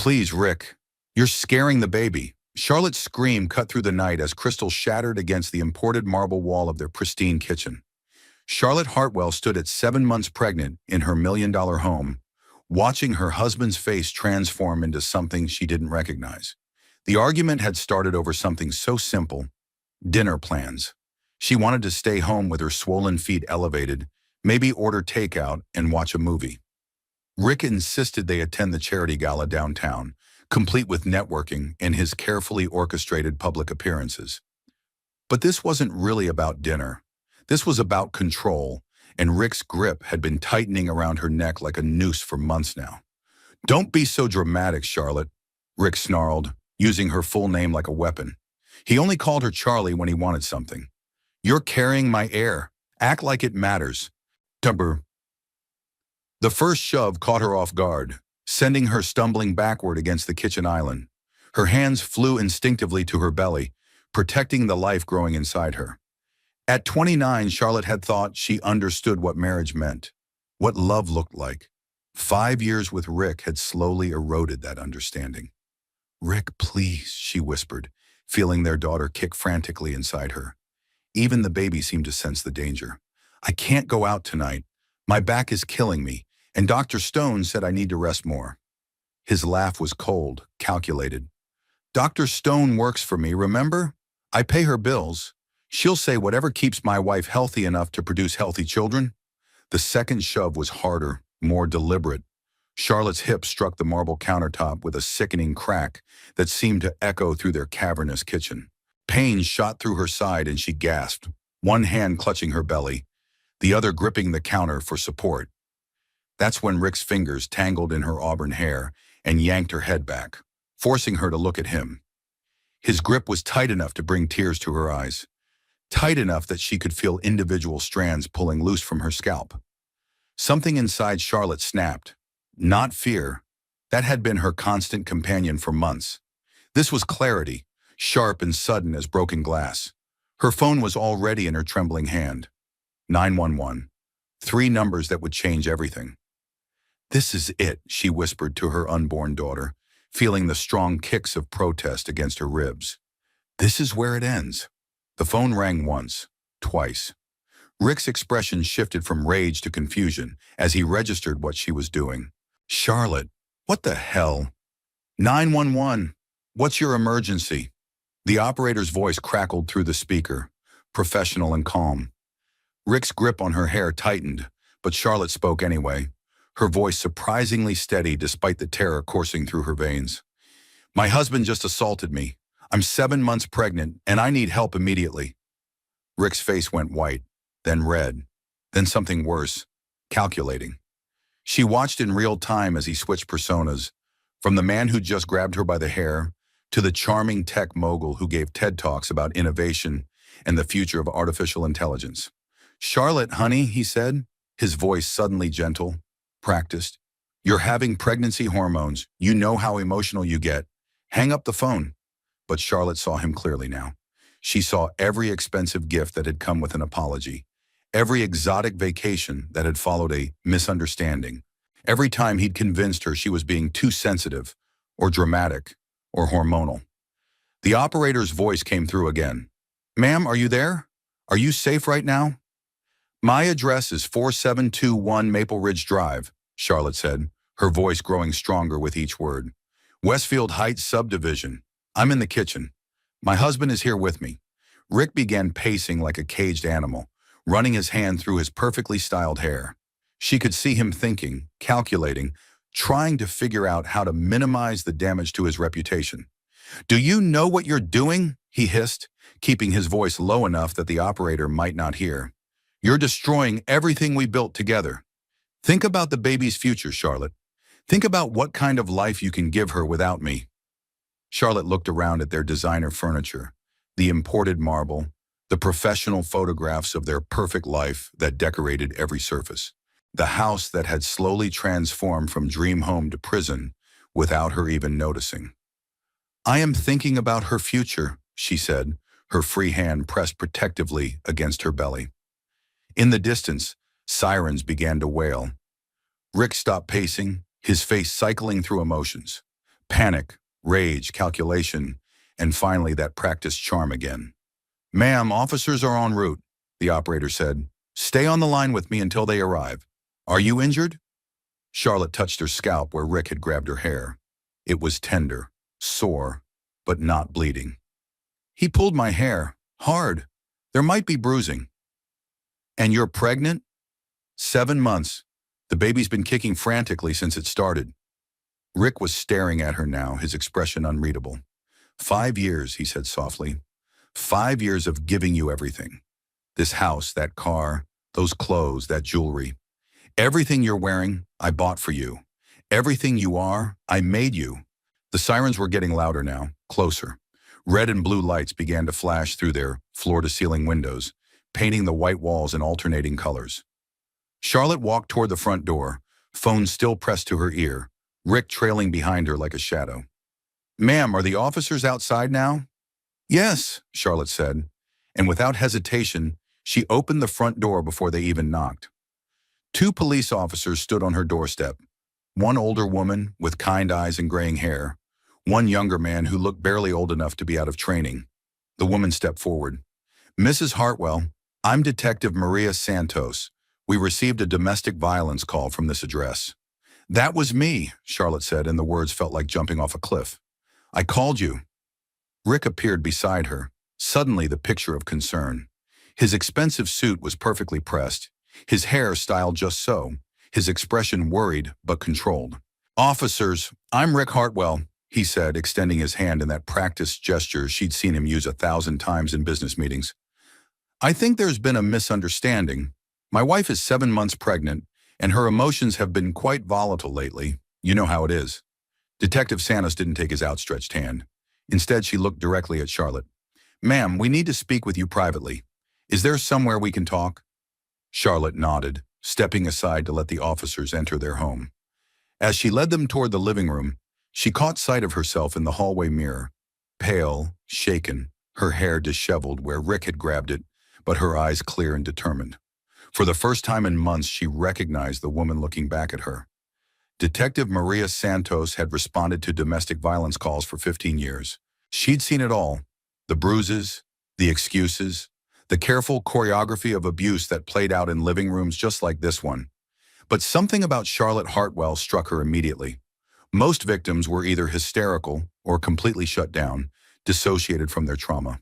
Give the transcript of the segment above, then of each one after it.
Please, Rick. You're scaring the baby. Charlotte's scream cut through the night as crystal shattered against the imported marble wall of their pristine kitchen. Charlotte Hartwell stood at 7 months pregnant in her million-dollar home, watching her husband's face transform into something she didn't recognize. The argument had started over something so simple: dinner plans. She wanted to stay home with her swollen feet elevated, maybe order takeout and watch a movie. Rick insisted they attend the charity gala downtown, complete with networking and his carefully orchestrated public appearances. But this wasn't really about dinner. This was about control, and Rick's grip had been tightening around her neck like a noose for months now. "Don't be so dramatic, Charlotte," Rick snarled, using her full name like a weapon. He only called her Charlie when he wanted something. "You're carrying my air. Act like it matters." Dumber. The first shove caught her off guard, sending her stumbling backward against the kitchen island. Her hands flew instinctively to her belly, protecting the life growing inside her. At 29, Charlotte had thought she understood what marriage meant, what love looked like. 5 years with Rick had slowly eroded that understanding. "Rick, please," she whispered, feeling their daughter kick frantically inside her. Even the baby seemed to sense the danger. "I can't go out tonight. My back is killing me, and Dr. Stone said I need to rest more." His laugh was cold, calculated. "Dr. Stone works for me, remember? I pay her bills. She'll say whatever keeps my wife healthy enough to produce healthy children." The second shove was harder, more deliberate. Charlotte's hip struck the marble countertop with a sickening crack that seemed to echo through their cavernous kitchen. Pain shot through her side and she gasped, one hand clutching her belly, the other gripping the counter for support. That's when Rick's fingers tangled in her auburn hair and yanked her head back, forcing her to look at him. His grip was tight enough to bring tears to her eyes, tight enough that she could feel individual strands pulling loose from her scalp. Something inside Charlotte snapped. Not fear. That had been her constant companion for months. This was clarity, sharp and sudden as broken glass. Her phone was already in her trembling hand. 911. 3 numbers that would change everything. "This is it," she whispered to her unborn daughter, feeling the strong kicks of protest against her ribs. "This is where it ends." The phone rang once, twice. Rick's expression shifted from rage to confusion as he registered what she was doing. "Charlotte, what the hell?" 911, what's your emergency?" The operator's voice crackled through the speaker, professional and calm. Rick's grip on her hair tightened, but Charlotte spoke anyway, her voice surprisingly steady despite the terror coursing through her veins. "My husband just assaulted me. I'm 7 months pregnant, and I need help immediately." Rick's face went white, then red, then something worse, calculating. She watched in real time as he switched personas, from the man who just grabbed her by the hair to the charming tech mogul who gave TED Talks about innovation and the future of artificial intelligence. "Charlotte, honey," he said, his voice suddenly gentle, practiced. "You're having pregnancy hormones. You know how emotional you get. Hang up the phone." But Charlotte saw him clearly now. She saw every expensive gift that had come with an apology, every exotic vacation that had followed a misunderstanding, every time he'd convinced her she was being too sensitive, or dramatic, or hormonal. The operator's voice came through again. "Ma'am, are you there? Are you safe right now?" "My address is 4721 Maple Ridge Drive," Charlotte said, her voice growing stronger with each word. "Westfield Heights subdivision. I'm in the kitchen. My husband is here with me." Rick began pacing like a caged animal, running his hand through his perfectly styled hair. She could see him thinking, calculating, trying to figure out how to minimize the damage to his reputation. "Do you know what you're doing?" he hissed, keeping his voice low enough that the operator might not hear. "You're destroying everything we built together. Think about the baby's future, Charlotte. Think about what kind of life you can give her without me." Charlotte looked around at their designer furniture, the imported marble, the professional photographs of their perfect life that decorated every surface. The house that had slowly transformed from dream home to prison without her even noticing. "I am thinking about her future," she said, her free hand pressed protectively against her belly. In the distance, sirens began to wail. Rick stopped pacing, his face cycling through emotions. Panic, rage, calculation, and finally that practiced charm again. "Ma'am, officers are en route," the operator said. "Stay on the line with me until they arrive. Are you injured?" Charlotte touched her scalp where Rick had grabbed her hair. It was tender, sore, but not bleeding. "He pulled my hair. Hard. There might be bruising." "And you're pregnant?" "7 months. The baby's been kicking frantically since it started." Rick was staring at her now, his expression unreadable. "5 years," he said softly. 5 years of giving you everything. This house, that car, those clothes, that jewelry. Everything you're wearing, I bought for you. Everything you are, I made you." The sirens were getting louder now, closer. Red and blue lights began to flash through their floor-to-ceiling windows, painting the white walls in alternating colors. Charlotte walked toward the front door, phone still pressed to her ear, Rick trailing behind her like a shadow. "Ma'am, are the officers outside now?" "Yes," Charlotte said, and without hesitation, she opened the front door before they even knocked. 2 police officers stood on her doorstep. One older woman with kind eyes and graying hair, one younger man who looked barely old enough to be out of training. The woman stepped forward. "Mrs. Hartwell, I'm Detective Maria Santos. We received a domestic violence call from this address." "That was me," Charlotte said, and the words felt like jumping off a cliff. "I called you." Rick appeared beside her, suddenly the picture of concern. His expensive suit was perfectly pressed, his hair styled just so, his expression worried but controlled. "Officers, I'm Rick Hartwell," he said, extending his hand in that practiced gesture she'd seen him use 1,000 times in business meetings. "I think there's been a misunderstanding. My wife is 7 months pregnant, and her emotions have been quite volatile lately. You know how it is." Detective Santos didn't take his outstretched hand. Instead, she looked directly at Charlotte. "Ma'am, we need to speak with you privately. Is there somewhere we can talk?" Charlotte nodded, stepping aside to let the officers enter their home. As she led them toward the living room, she caught sight of herself in the hallway mirror, pale, shaken, her hair disheveled where Rick had grabbed it, but her eyes clear and determined. For the first time in months, she recognized the woman looking back at her. Detective Maria Santos had responded to domestic violence calls for 15 years. She'd seen it all, the bruises, the excuses, the careful choreography of abuse that played out in living rooms just like this one. But something about Charlotte Hartwell struck her immediately. Most victims were either hysterical or completely shut down, dissociated from their trauma.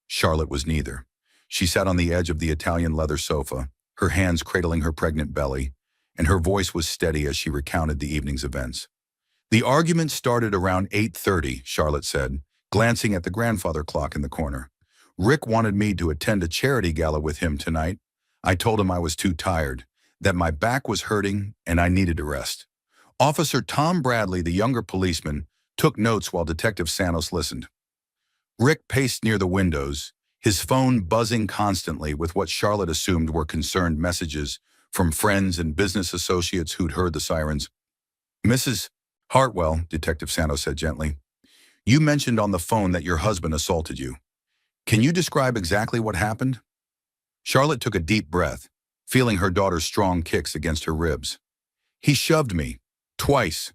Charlotte was neither. She sat on the edge of the Italian leather sofa, her hands cradling her pregnant belly, and her voice was steady as she recounted the evening's events. "The argument started around 8:30, Charlotte said, glancing at the grandfather clock in the corner. "Rick wanted me to attend a charity gala with him tonight. I told him I was too tired, that my back was hurting and I needed a rest." Officer Tom Bradley, the younger policeman, took notes while Detective Santos listened. Rick paced near the windows, his phone buzzing constantly with what Charlotte assumed were concerned messages from friends and business associates who'd heard the sirens. "Mrs. Hartwell," Detective Santos said gently, "you mentioned on the phone that your husband assaulted you. Can you describe exactly what happened?" Charlotte took a deep breath, feeling her daughter's strong kicks against her ribs. "He shoved me. Twice.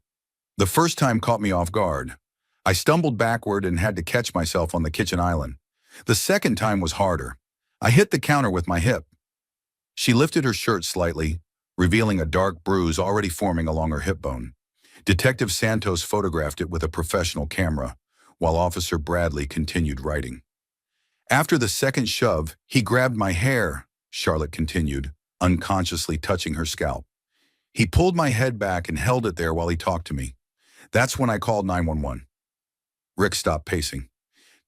The first time caught me off guard. I stumbled backward and had to catch myself on the kitchen island. The second time was harder. I hit the counter with my hip." She lifted her shirt slightly, revealing a dark bruise already forming along her hip bone. Detective Santos photographed it with a professional camera, while Officer Bradley continued writing. "After the second shove, he grabbed my hair," Charlotte continued, unconsciously touching her scalp. "He pulled my head back and held it there while he talked to me. That's when I called 911. Rick stopped pacing.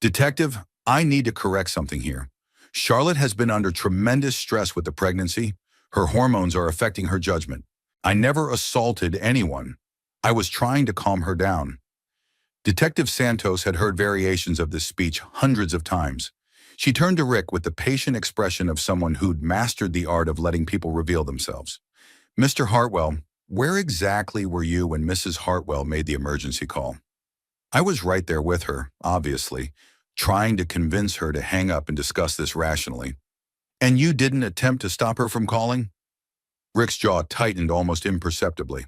"Detective, I need to correct something here. Charlotte has been under tremendous stress with the pregnancy. Her hormones are affecting her judgment. I never assaulted anyone. I was trying to calm her down." Detective Santos had heard variations of this speech hundreds of times. She turned to Rick with the patient expression of someone who'd mastered the art of letting people reveal themselves. "Mr. Hartwell, where exactly were you when Mrs. Hartwell made the emergency call?" "I was right there with her, obviously, trying to convince her to hang up and discuss this rationally." "And you didn't attempt to stop her from calling?" Rick's jaw tightened almost imperceptibly.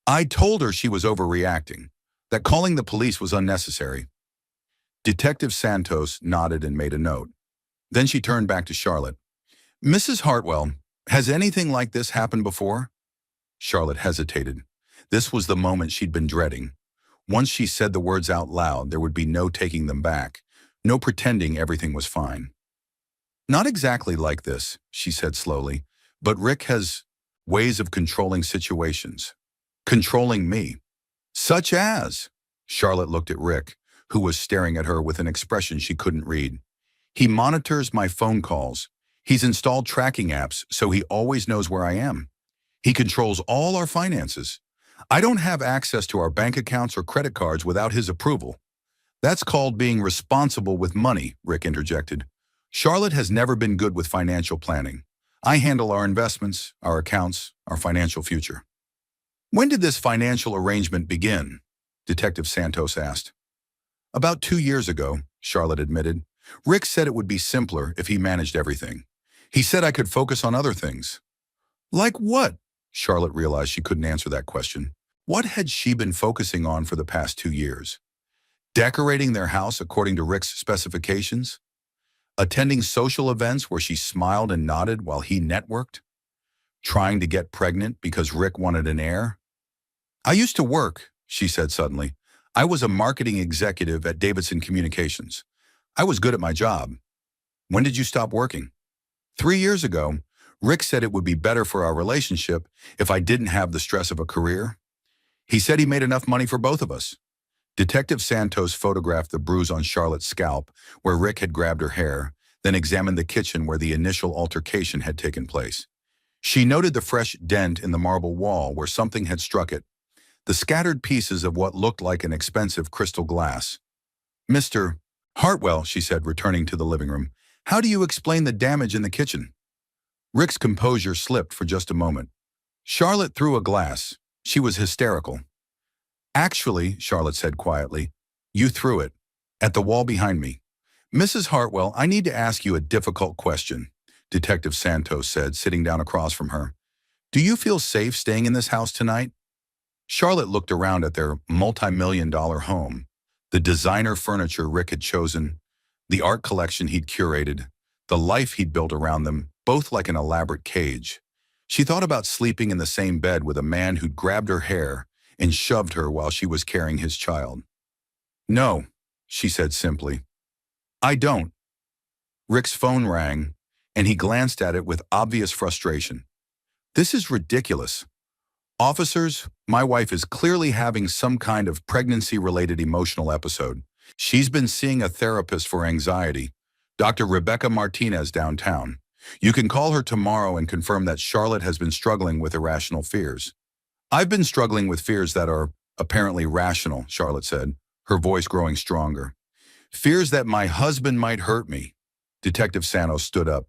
"I told her she was overreacting. that calling the police was unnecessary. Detective Santos nodded and made a note. Then she turned back to Charlotte. Mrs. Hartwell, has anything like this happened before? Charlotte hesitated. This was the moment she'd been dreading. Once she said the words out loud, there would be no taking them back, no pretending everything was fine. Not exactly like this, she said slowly, but Rick has ways of controlling situations. Controlling me. Such as? Charlotte looked at Rick, who was staring at her with an expression she couldn't read. He monitors my phone calls. He's installed tracking apps, so he always knows where I am. He controls all our finances. I don't have access to our bank accounts or credit cards without his approval. That's called being responsible with money, Rick interjected. Charlotte has never been good with financial planning. I handle our investments, our accounts, our financial future. When did this financial arrangement begin? Detective Santos asked. About 2 years ago, Charlotte admitted. Rick said it would be simpler if he managed everything. He said I could focus on other things. Like what? Charlotte realized she couldn't answer that question. What had she been focusing on for the past 2 years? Decorating their house according to Rick's specifications? Attending social events where she smiled and nodded while he networked? Trying to get pregnant because Rick wanted an heir? I used to work, she said suddenly. I was a marketing executive at Davidson Communications. I was good at my job. When did you stop working? 3 years ago. Rick said it would be better for our relationship if I didn't have the stress of a career. He said he made enough money for both of us. Detective Santos photographed the bruise on Charlotte's scalp where Rick had grabbed her hair, then examined the kitchen where the initial altercation had taken place. She noted the fresh dent in the marble wall where something had struck it, the scattered pieces of what looked like an expensive crystal glass. Mr. Hartwell, she said, returning to the living room, how do you explain the damage in the kitchen? Rick's composure slipped for just a moment. Charlotte threw a glass. She was hysterical. Actually, Charlotte said quietly, you threw it. At the wall behind me. Mrs. Hartwell, I need to ask you a difficult question, Detective Santos said, sitting down across from her. Do you feel safe staying in this house tonight? Charlotte looked around at their multi-million-dollar home, the designer furniture Rick had chosen, the art collection he'd curated, the life he'd built around them, both like an elaborate cage. She thought about sleeping in the same bed with a man who'd grabbed her hair and shoved her while she was carrying his child. No, she said simply. I don't. Rick's phone rang, and he glanced at it with obvious frustration. This is ridiculous. Officers, my wife is clearly having some kind of pregnancy-related emotional episode. She's been seeing a therapist for anxiety, Dr. Rebecca Martinez downtown. You can call her tomorrow and confirm that Charlotte has been struggling with irrational fears. I've been struggling with fears that are apparently rational, Charlotte said, her voice growing stronger. Fears that my husband might hurt me. Detective Santos stood up.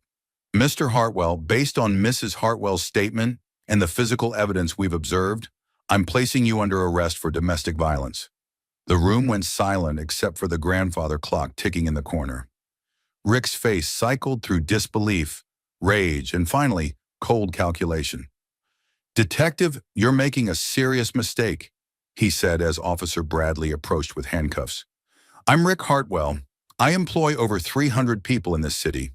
Mr. Hartwell, based on Mrs. Hartwell's statement and the physical evidence we've observed, I'm placing you under arrest for domestic violence. The room went silent except for the grandfather clock ticking in the corner. Rick's face cycled through disbelief, rage, and finally, cold calculation. Detective, you're making a serious mistake, he said as Officer Bradley approached with handcuffs. I'm Rick Hartwell. I employ over 300 people in this city.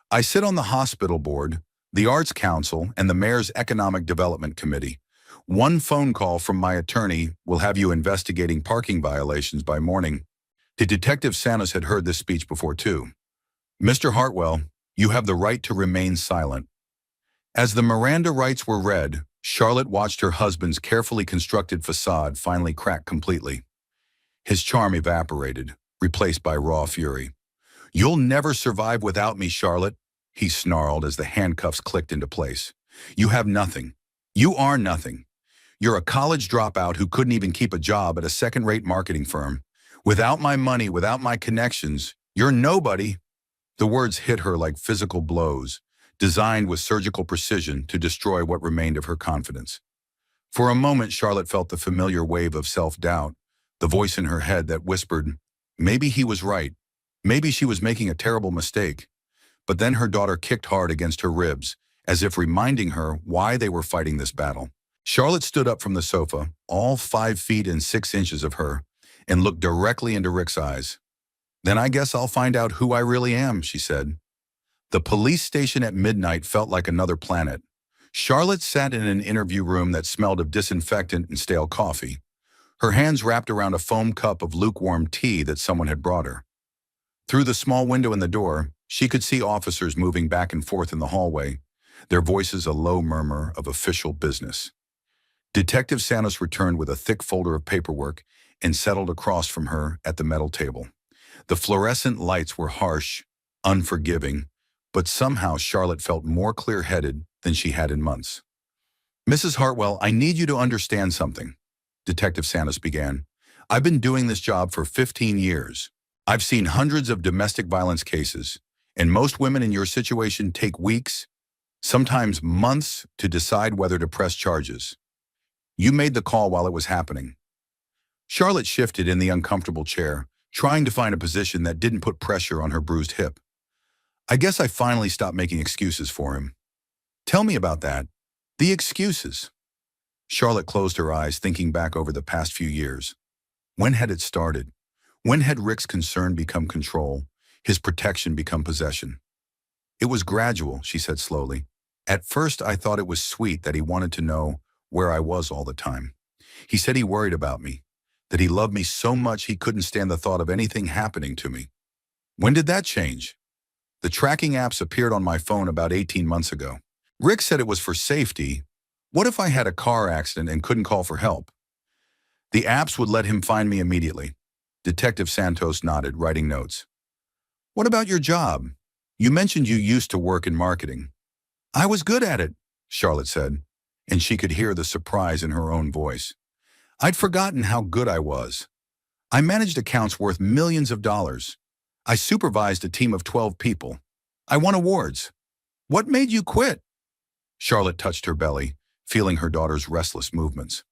I sit on the hospital board, the Arts Council, and the Mayor's Economic Development Committee. One phone call from my attorney will have you investigating parking violations by morning. The Detective Santos had heard this speech before too. Mr. Hartwell, you have the right to remain silent. As the Miranda rights were read, Charlotte watched her husband's carefully constructed facade finally crack completely. His charm evaporated, replaced by raw fury. You'll never survive without me, Charlotte, he snarled as the handcuffs clicked into place. You have nothing. You are nothing. You're a college dropout who couldn't even keep a job at a second-rate marketing firm. Without my money, without my connections, you're nobody. The words hit her like physical blows, designed with surgical precision to destroy what remained of her confidence. For a moment, Charlotte felt the familiar wave of self-doubt, the voice in her head that whispered, maybe he was right. Maybe she was making a terrible mistake. But then her daughter kicked hard against her ribs, as if reminding her why they were fighting this battle. Charlotte stood up from the sofa, all 5 feet and 6 inches of her, and looked directly into Rick's eyes. "Then I guess I'll find out who I really am," she said. The police station at midnight felt like another planet. Charlotte sat in an interview room that smelled of disinfectant and stale coffee, her hands wrapped around a foam cup of lukewarm tea that someone had brought her. Through the small window in the door, she could see officers moving back and forth in the hallway, their voices a low murmur of official business. Detective Santos returned with a thick folder of paperwork and settled across from her at the metal table. The fluorescent lights were harsh, unforgiving, but somehow Charlotte felt more clear-headed than she had in months. "Mrs. Hartwell, I need you to understand something," Detective Santos began. "I've been doing this job for 15 years. I've seen hundreds of domestic violence cases, and most women in your situation take weeks, sometimes months, to decide whether to press charges. You made the call while it was happening." Charlotte shifted in the uncomfortable chair, trying to find a position that didn't put pressure on her bruised hip. "I guess I finally stopped making excuses for him." "Tell me about that. The excuses." Charlotte closed her eyes, thinking back over the past few years. When had it started? When had Rick's concern become control, his protection become possession? "It was gradual," she said slowly. "At first I thought it was sweet that he wanted to know where I was all the time. He said he worried about me, that he loved me so much he couldn't stand the thought of anything happening to me. When did that change? The tracking apps appeared on my phone about 18 months ago. Rick said it was for safety. What if I had a car accident and couldn't call for help? The apps would let him find me immediately." Detective Santos nodded, writing notes. "What about your job? You mentioned you used to work in marketing." "I was good at it," Charlotte said, and she could hear the surprise in her own voice. "I'd forgotten how good I was. I managed accounts worth millions of dollars. I supervised a team of 12 people. I won awards. What made you quit?" Charlotte touched her belly, feeling her daughter's restless movements.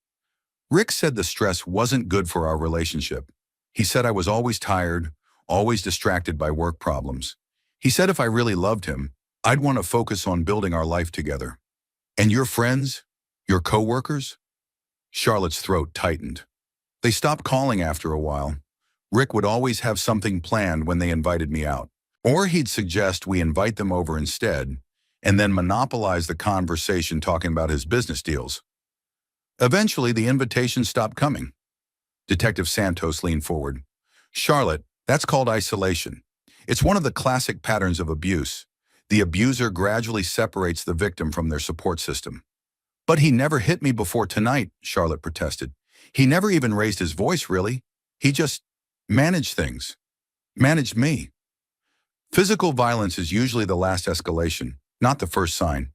"Rick said the stress wasn't good for our relationship. He said I was always tired, always distracted by work problems. He said if I really loved him, I'd want to focus on building our life together." "And your friends? Your coworkers?" Charlotte's throat tightened. "They stopped calling after a while. Rick would always have something planned when they invited me out. Or he'd suggest we invite them over instead, and then monopolize the conversation talking about his business deals. Eventually, the invitations stopped coming." Detective Santos leaned forward. "Charlotte, that's called isolation. It's one of the classic patterns of abuse. The abuser gradually separates the victim from their support system." "But he never hit me before tonight," Charlotte protested. "He never even raised his voice, really. He just managed things. Managed me." Physical violence is usually the last escalation, not the first sign.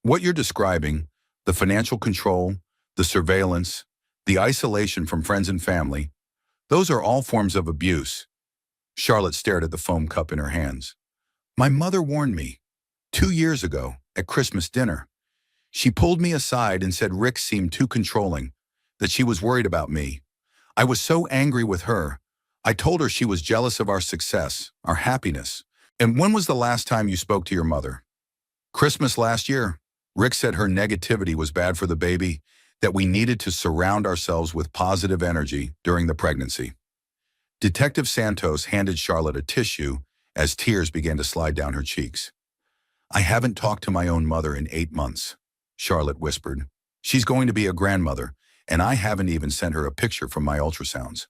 What you're describing, the financial control, the surveillance, the isolation from friends and family, those are all forms of abuse. Charlotte stared at the foam cup in her hands. "My mother warned me 2 years ago at Christmas dinner. She pulled me aside and said Rick seemed too controlling, that she was worried about me. I was so angry with her. I told her she was jealous of our success, our happiness. And when was the last time you spoke to your mother?" "Christmas last year. Rick said her negativity was bad for the baby, that we needed to surround ourselves with positive energy during the pregnancy." Detective Santos handed Charlotte a tissue as tears began to slide down her cheeks. "I haven't talked to my own mother in 8 months, Charlotte whispered. "She's going to be a grandmother, and I haven't even sent her a picture from my ultrasounds."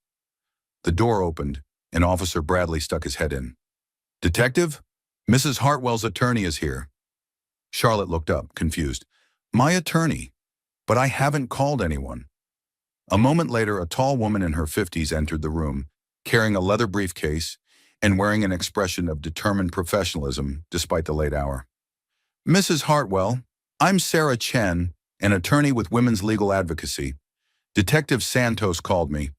The door opened, and Officer Bradley stuck his head in. "Detective, Mrs. Hartwell's attorney is here." Charlotte looked up, confused. "My attorney? But I haven't called anyone." A moment later, a tall woman in her 50s entered the room, carrying a leather briefcase and wearing an expression of determined professionalism despite the late hour. "Mrs. Hartwell, I'm Sarah Chen, an attorney with Women's Legal Advocacy. Detective Santos called me.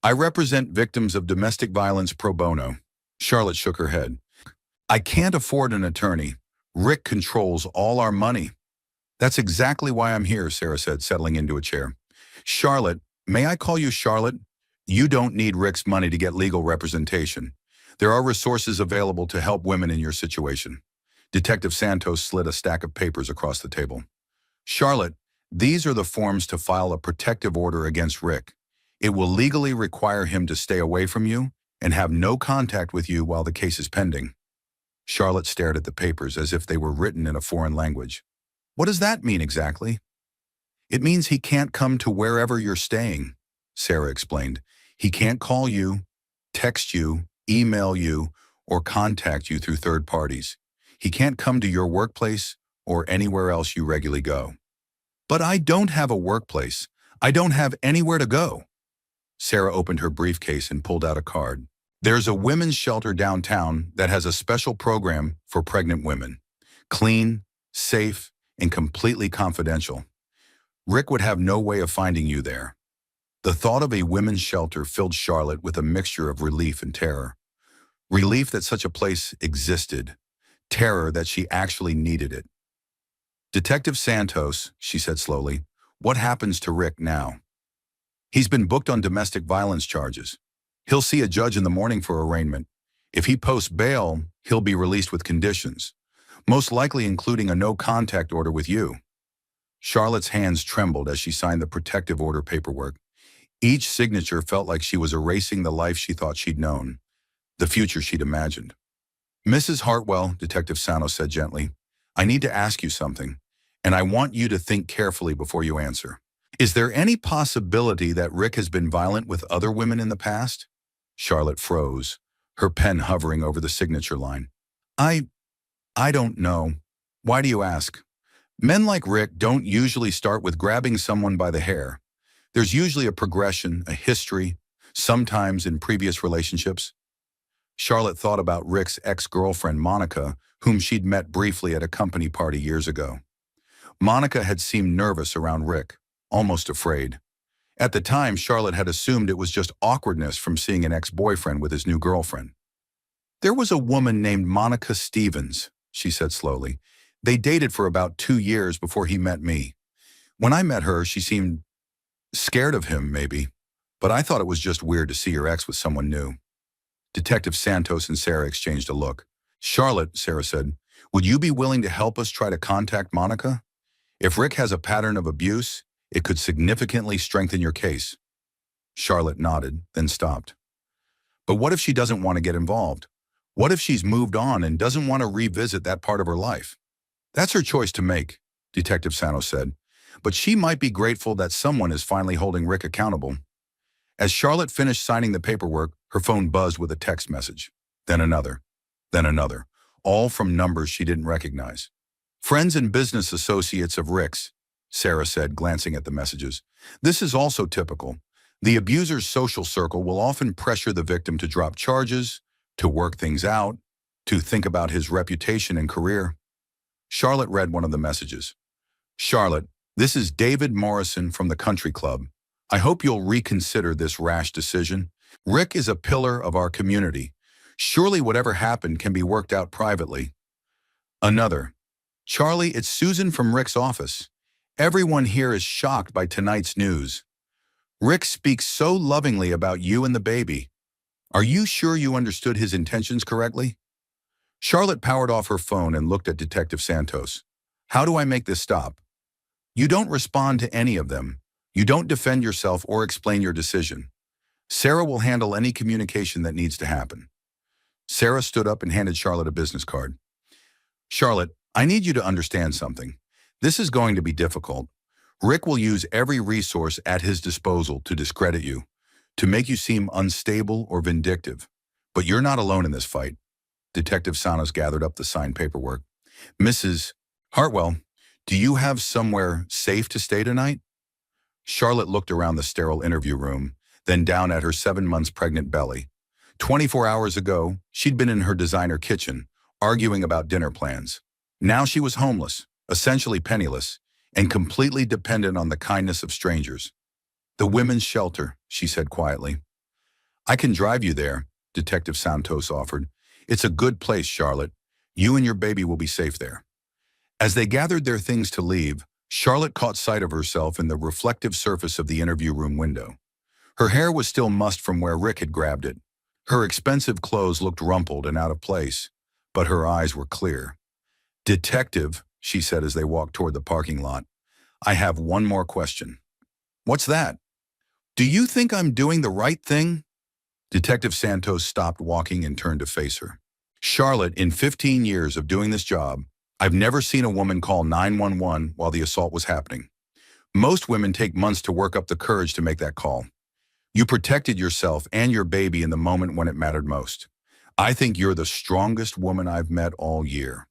I represent victims of domestic violence pro bono." Charlotte shook her head. "I can't afford an attorney. Rick controls all our money." "That's exactly why I'm here," Sarah said, settling into a chair. "Charlotte, may I call you Charlotte? You don't need Rick's money to get legal representation. There are resources available to help women in your situation." Detective Santos slid a stack of papers across the table. "Charlotte, these are the forms to file a protective order against Rick. It will legally require him to stay away from you and have no contact with you while the case is pending. Charlotte stared at the papers as if they were written in a foreign language. What does that mean exactly? It means he can't come to wherever you're staying, Sarah explained. He can't call you, text you, email you, or contact you through third parties. He can't come to your workplace or anywhere else you regularly go. But I don't have a workplace. I don't have anywhere to go. Sarah opened her briefcase and pulled out a card. There's a women's shelter downtown that has a special program for pregnant women. Clean, safe, and completely confidential. Rick would have no way of finding you there. The thought of a women's shelter filled Charlotte with a mixture of relief and terror. Relief that such a place existed. Terror that she actually needed it. Detective Santos, she said slowly, what happens to Rick now? He's been booked on domestic violence charges. He'll see a judge in the morning for arraignment. If he posts bail, he'll be released with conditions, most likely including a no-contact order with you. Charlotte's hands trembled as she signed the protective order paperwork. Each signature felt like she was erasing the life she thought she'd known, the future she'd imagined. Mrs. Hartwell, Detective Santos said gently, I need to ask you something, and I want you to think carefully before you answer. Is there any possibility that Rick has been violent with other women in the past? Charlotte froze, her pen hovering over the signature line. I don't know. Why do you ask? Men like Rick don't usually start with grabbing someone by the hair. There's usually a progression, a history, sometimes in previous relationships. Charlotte thought about Rick's ex-girlfriend, Monica, whom she'd met briefly at a company party years ago. Monica had seemed nervous around Rick, almost afraid. At the time, Charlotte had assumed it was just awkwardness from seeing an ex-boyfriend with his new girlfriend. There was a woman named Monica Stevens, she said slowly. They dated for about 2 years before he met me. When I met her, she seemed scared of him, maybe, but I thought it was just weird to see her ex with someone new. Detective Santos and Sarah exchanged a look. Charlotte, Sarah said, would you be willing to help us try to contact Monica? If Rick has a pattern of abuse, it could significantly strengthen your case. Charlotte nodded, then stopped. But what if she doesn't want to get involved? What if she's moved on and doesn't want to revisit that part of her life? That's her choice to make, Detective Santos said. But she might be grateful that someone is finally holding Rick accountable. As Charlotte finished signing the paperwork, her phone buzzed with a text message. Then another, all from numbers she didn't recognize. Friends and business associates of Rick's, Sarah said, glancing at the messages. This is also typical. The abuser's social circle will often pressure the victim to drop charges, to work things out, to think about his reputation and career. Charlotte read one of the messages. Charlotte, this is David Morrison from the Country Club. I hope you'll reconsider this rash decision. Rick is a pillar of our community. Surely whatever happened can be worked out privately. Another. Charlie, it's Susan from Rick's office. Everyone here is shocked by tonight's news. Rick speaks so lovingly about you and the baby. Are you sure you understood his intentions correctly? Charlotte powered off her phone and looked at Detective Santos. How do I make this stop? You don't respond to any of them. You don't defend yourself or explain your decision. Sarah will handle any communication that needs to happen. Sarah stood up and handed Charlotte a business card. Charlotte, I need you to understand something. This is going to be difficult. Rick will use every resource at his disposal to discredit you, to make you seem unstable or vindictive. But you're not alone in this fight. Detective Santos gathered up the signed paperwork. Mrs. Hartwell, do you have somewhere safe to stay tonight? Charlotte looked around the sterile interview room, then down at her 7 months pregnant belly. 24 hours ago, she'd been in her designer kitchen, arguing about dinner plans. Now she was homeless, essentially penniless, and completely dependent on the kindness of strangers. The women's shelter, she said quietly. I can drive you there, Detective Santos offered. It's a good place, Charlotte. You and your baby will be safe there. As they gathered their things to leave, Charlotte caught sight of herself in the reflective surface of the interview room window. Her hair was still mussed from where Rick had grabbed it. Her expensive clothes looked rumpled and out of place, but her eyes were clear. Detective, she said as they walked toward the parking lot, I have one more question. What's that? Do you think I'm doing the right thing? Detective Santos stopped walking and turned to face her. Charlotte, in 15 years of doing this job, I've never seen a woman call 911 while the assault was happening. Most women take months to work up the courage to make that call. You protected yourself and your baby in the moment when it mattered most. I think you're the strongest woman I've met all year.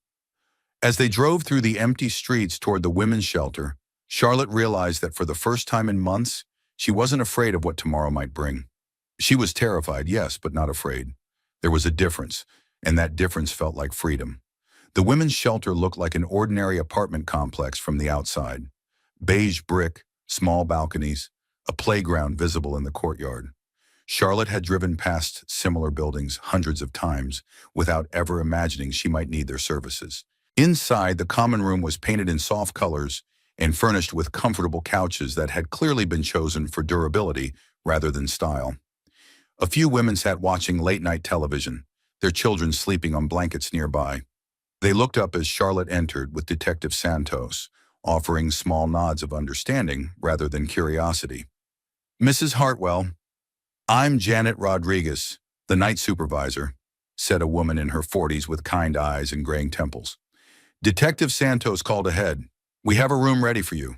As they drove through the empty streets toward the women's shelter, Charlotte realized that for the first time in months, she wasn't afraid of what tomorrow might bring. She was terrified, yes, but not afraid. There was a difference, and that difference felt like freedom. The women's shelter looked like an ordinary apartment complex from the outside. Beige brick, small balconies, a playground visible in the courtyard. Charlotte had driven past similar buildings hundreds of times without ever imagining she might need their services. Inside, the common room was painted in soft colors and furnished with comfortable couches that had clearly been chosen for durability rather than style. A few women sat watching late-night television, their children sleeping on blankets nearby. They looked up as Charlotte entered with Detective Santos, offering small nods of understanding rather than curiosity. "Mrs. Hartwell, I'm Janet Rodriguez, the night supervisor," said a woman in her 40s with kind eyes and graying temples. "Detective Santos called ahead. We have a room ready for you."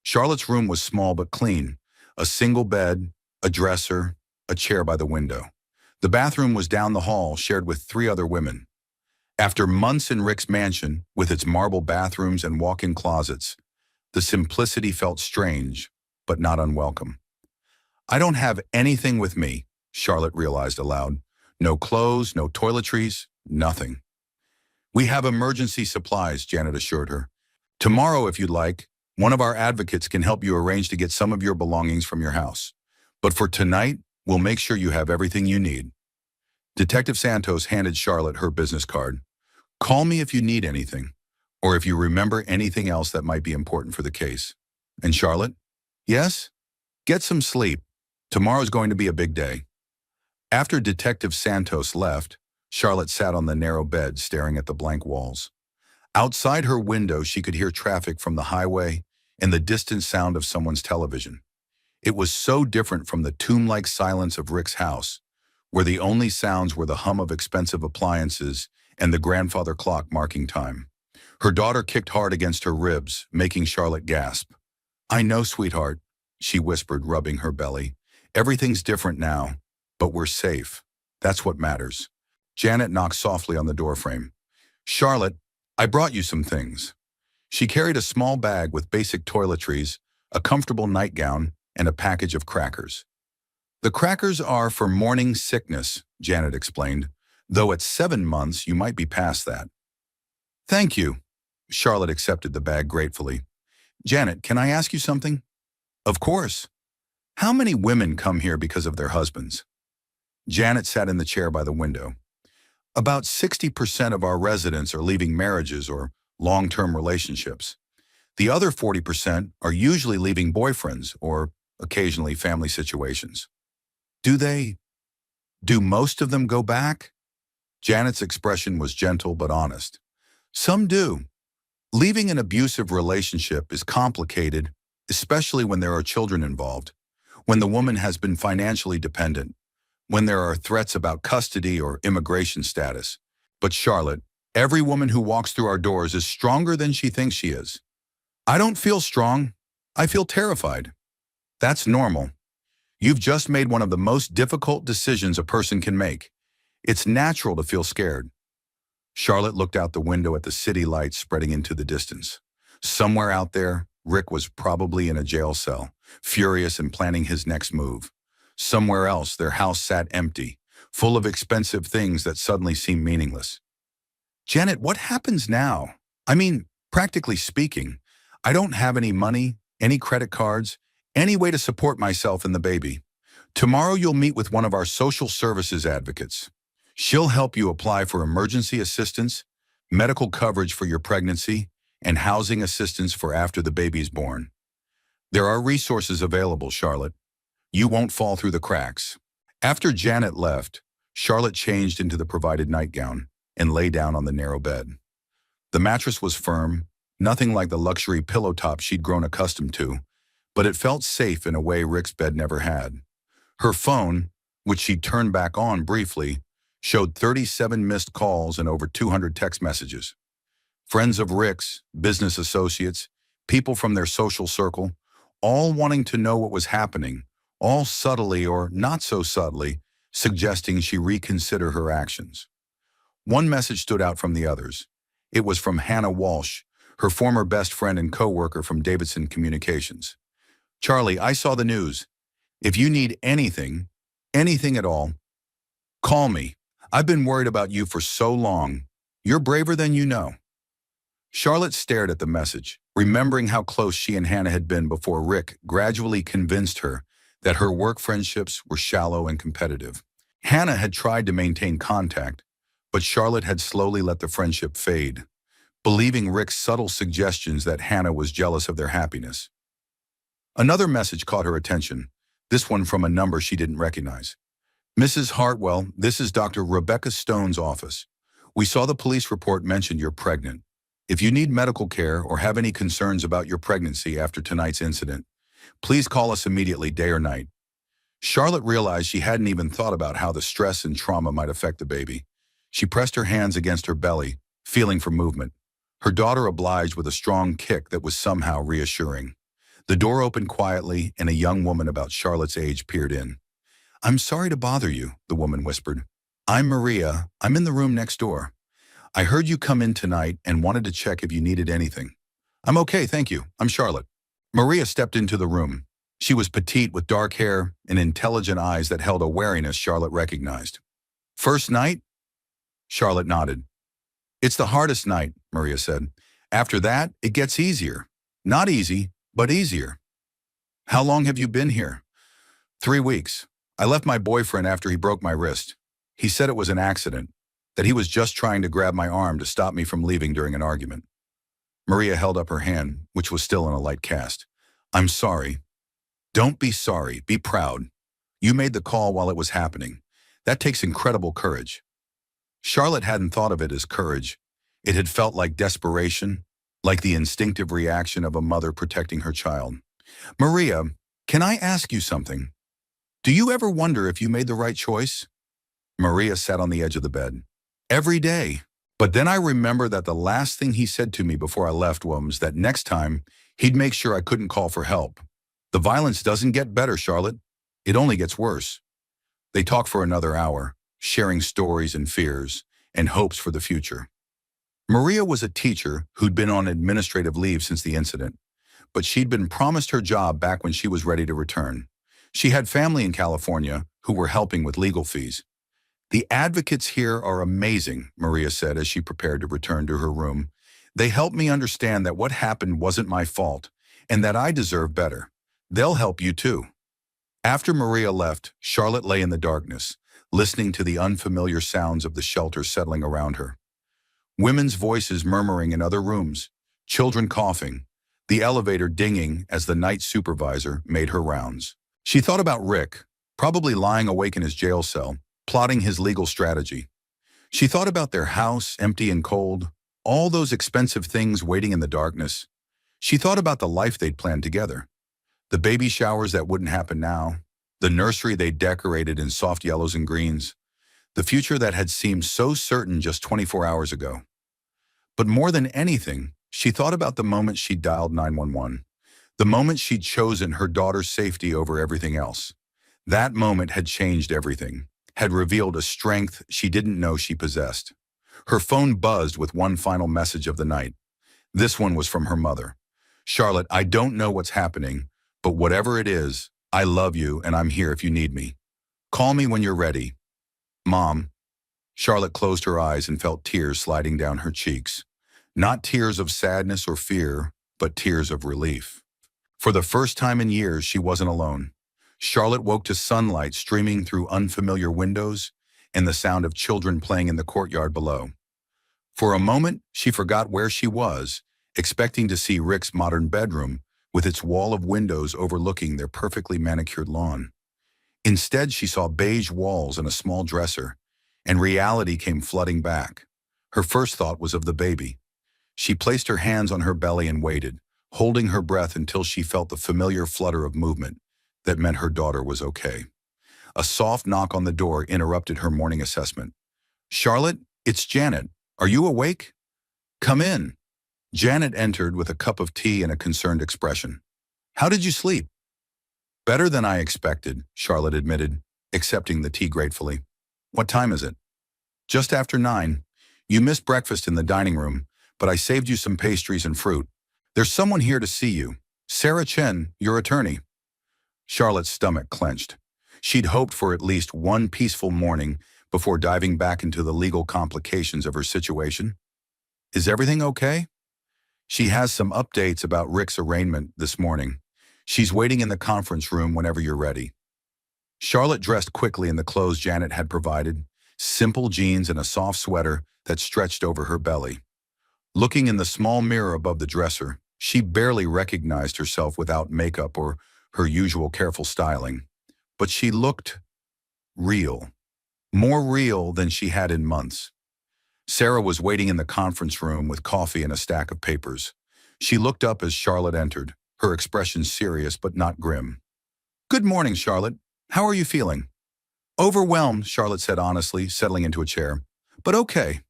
Charlotte's room was small but clean, a single bed, a dresser, a chair by the window. The bathroom was down the hall, shared with 3 other women. After months in Rick's mansion, with its marble bathrooms and walk-in closets, the simplicity felt strange, but not unwelcome. "I don't have anything with me," Charlotte realized aloud. "No clothes, no toiletries, nothing." "We have emergency supplies," Janet assured her. "Tomorrow, if you'd like, one of our advocates can help you arrange to get some of your belongings from your house. But for tonight, we'll make sure you have everything you need." Detective Santos handed Charlotte her business card. "Call me if you need anything, or if you remember anything else that might be important for the case." "And Charlotte?" "Yes? Get some sleep. Tomorrow's going to be a big day." After Detective Santos left, Charlotte sat on the narrow bed staring at the blank walls. Outside her window, she could hear traffic from the highway and the distant sound of someone's television. It was so different from the tomb-like silence of Rick's house, where the only sounds were the hum of expensive appliances and the grandfather clock marking time. Her daughter kicked hard against her ribs, making Charlotte gasp. "I know, sweetheart," she whispered, rubbing her belly. "Everything's different now, but we're safe. That's what matters." Janet knocked softly on the doorframe. "Charlotte, I brought you some things." She carried a small bag with basic toiletries, a comfortable nightgown, and a package of crackers. "The crackers are for morning sickness," Janet explained, "though at 7 months you might be past that." "Thank you." Charlotte accepted the bag gratefully. "Janet, can I ask you something?" "Of course." "How many women come here because of their husbands?" Janet sat in the chair by the window. "About 60% of our residents are leaving marriages or long-term relationships. The other 40% are usually leaving boyfriends or occasionally family situations." Do most of them go back?" Janet's expression was gentle but honest. "Some do. Leaving an abusive relationship is complicated, especially when there are children involved, when the woman has been financially dependent, when there are threats about custody or immigration status. But Charlotte, every woman who walks through our doors is stronger than she thinks she is." "I don't feel strong. I feel terrified." "That's normal. You've just made one of the most difficult decisions a person can make. It's natural to feel scared." Charlotte looked out the window at the city lights spreading into the distance. Somewhere out there, Rick was probably in a jail cell, furious and planning his next move. Somewhere else, their house sat empty, full of expensive things that suddenly seemed meaningless. "Janet, what happens now? I mean, practically speaking, I don't have any money, any credit cards, any way to support myself and the baby. Tomorrow you'll meet with one of our social services advocates. She'll help you apply for emergency assistance, medical coverage for your pregnancy, and housing assistance for after the baby's born. There are resources available, Charlotte. You won't fall through the cracks." After Janet left, Charlotte changed into the provided nightgown and lay down on the narrow bed. The mattress was firm, nothing like the luxury pillow top she'd grown accustomed to, but it felt safe in a way Rick's bed never had. Her phone, which she turned back on briefly, showed 37 missed calls and over 200 text messages. Friends of Rick's, business associates, people from their social circle, all wanting to know what was happening, all subtly or not so subtly, suggesting she reconsider her actions. One message stood out from the others. It was from Hannah Walsh, her former best friend and co-worker from Davidson Communications. "Charlie, I saw the news. If you need anything, anything at all, call me. I've been worried about you for so long. You're braver than you know." Charlotte stared at the message, remembering how close she and Hannah had been before Rick gradually convinced her that her work friendships were shallow and competitive. Hannah had tried to maintain contact, but Charlotte had slowly let the friendship fade, believing Rick's subtle suggestions that Hannah was jealous of their happiness. Another message caught her attention, this one from a number she didn't recognize. "Mrs. Hartwell, this is Dr. Rebecca Stone's office. We saw the police report mentioned you're pregnant. If you need medical care or have any concerns about your pregnancy after tonight's incident, please call us immediately, day or night." Charlotte realized she hadn't even thought about how the stress and trauma might affect the baby. She pressed her hands against her belly, feeling for movement. Her daughter obliged with a strong kick that was somehow reassuring. The door opened quietly, and a young woman about Charlotte's age peered in. "I'm sorry to bother you," the woman whispered. "I'm Maria. I'm in the room next door. I heard you come in tonight and wanted to check if you needed anything." "I'm okay, thank you. I'm Charlotte." Maria stepped into the room. She was petite with dark hair and intelligent eyes that held a wariness Charlotte recognized. "First night?" Charlotte nodded. "It's the hardest night," Maria said. "After that, it gets easier. Not easy, but easier." "How long have you been here?" 3 weeks. I left my boyfriend after he broke my wrist. He said it was an accident, that he was just trying to grab my arm to stop me from leaving during an argument." Maria held up her hand, which was still in a light cast. "I'm sorry." "Don't be sorry, be proud. You made the call while it was happening. That takes incredible courage." Charlotte hadn't thought of it as courage. It had felt like desperation, like the instinctive reaction of a mother protecting her child. "Maria, can I ask you something? Do you ever wonder if you made the right choice?" Maria sat on the edge of the bed. "Every day. But then I remember that the last thing he said to me before I left was that next time, he'd make sure I couldn't call for help. The violence doesn't get better, Charlotte. It only gets worse." They talked for another hour, sharing stories and fears, and hopes for the future. Maria was a teacher who'd been on administrative leave since the incident, but she'd been promised her job back when she was ready to return. She had family in California who were helping with legal fees. "The advocates here are amazing," Maria said as she prepared to return to her room. "They helped me understand that what happened wasn't my fault, and that I deserve better. They'll help you too." After Maria left, Charlotte lay in the darkness, listening to the unfamiliar sounds of the shelter settling around her. Women's voices murmuring in other rooms, children coughing, the elevator dinging as the night supervisor made her rounds. She thought about Rick, probably lying awake in his jail cell, plotting his legal strategy. She thought about their house, empty and cold, all those expensive things waiting in the darkness. She thought about the life they'd planned together. The baby showers that wouldn't happen now, the nursery they'd decorated in soft yellows and greens, the future that had seemed so certain just 24 hours ago. But more than anything, she thought about the moment she dialed 911, the moment she'd chosen her daughter's safety over everything else. That moment had changed everything, had revealed a strength she didn't know she possessed. Her phone buzzed with one final message of the night. This one was from her mother. "Charlotte, I don't know what's happening, but whatever it is, I love you and I'm here if you need me. Call me when you're ready. Mom." Charlotte closed her eyes and felt tears sliding down her cheeks. Not tears of sadness or fear, but tears of relief. For the first time in years, she wasn't alone. Charlotte woke to sunlight streaming through unfamiliar windows and the sound of children playing in the courtyard below. For a moment, she forgot where she was, expecting to see Rick's modern bedroom with its wall of windows overlooking their perfectly manicured lawn. Instead, she saw beige walls and a small dresser, and reality came flooding back. Her first thought was of the baby. She placed her hands on her belly and waited, holding her breath until she felt the familiar flutter of movement that meant her daughter was okay. A soft knock on the door interrupted her morning assessment. "Charlotte, it's Janet. Are you awake? Come in." Janet entered with a cup of tea and a concerned expression. "How did you sleep?" "Better than I expected," Charlotte admitted, accepting the tea gratefully. "What time is it?" "Just after 9. You missed breakfast in the dining room, but I saved you some pastries and fruit. There's someone here to see you. Sarah Chen, your attorney." Charlotte's stomach clenched. She'd hoped for at least one peaceful morning before diving back into the legal complications of her situation. "Is everything okay?" "She has some updates about Rick's arraignment this morning. She's waiting in the conference room whenever you're ready." Charlotte dressed quickly in the clothes Janet had provided, simple jeans and a soft sweater that stretched over her belly. Looking in the small mirror above the dresser, she barely recognized herself without makeup or her usual careful styling. But she looked real, more real than she had in months. Sarah was waiting in the conference room with coffee and a stack of papers. She looked up as Charlotte entered, her expression serious but not grim. "Good morning, Charlotte. How are you feeling?" "Overwhelmed," Charlotte said honestly, settling into a chair. "But okay.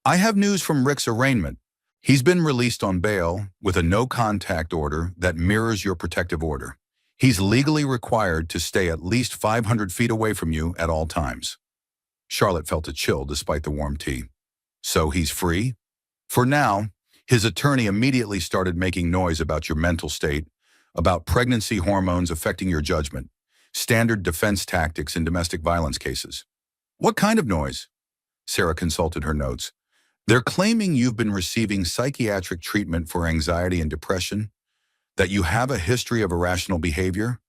I have news from Rick's arraignment. He's been released on bail with a no-contact order that mirrors your protective order. He's legally required to stay at least 500 feet away from you at all times." Charlotte felt a chill despite the warm tea. "So he's free?" "For now." His attorney immediately started making noise about your mental state, about pregnancy hormones affecting your judgment, standard defense tactics in domestic violence cases. "What kind of noise?" Sarah consulted her notes. "They're claiming you've been receiving psychiatric treatment for anxiety and depression, that you have a history of irrational behavior,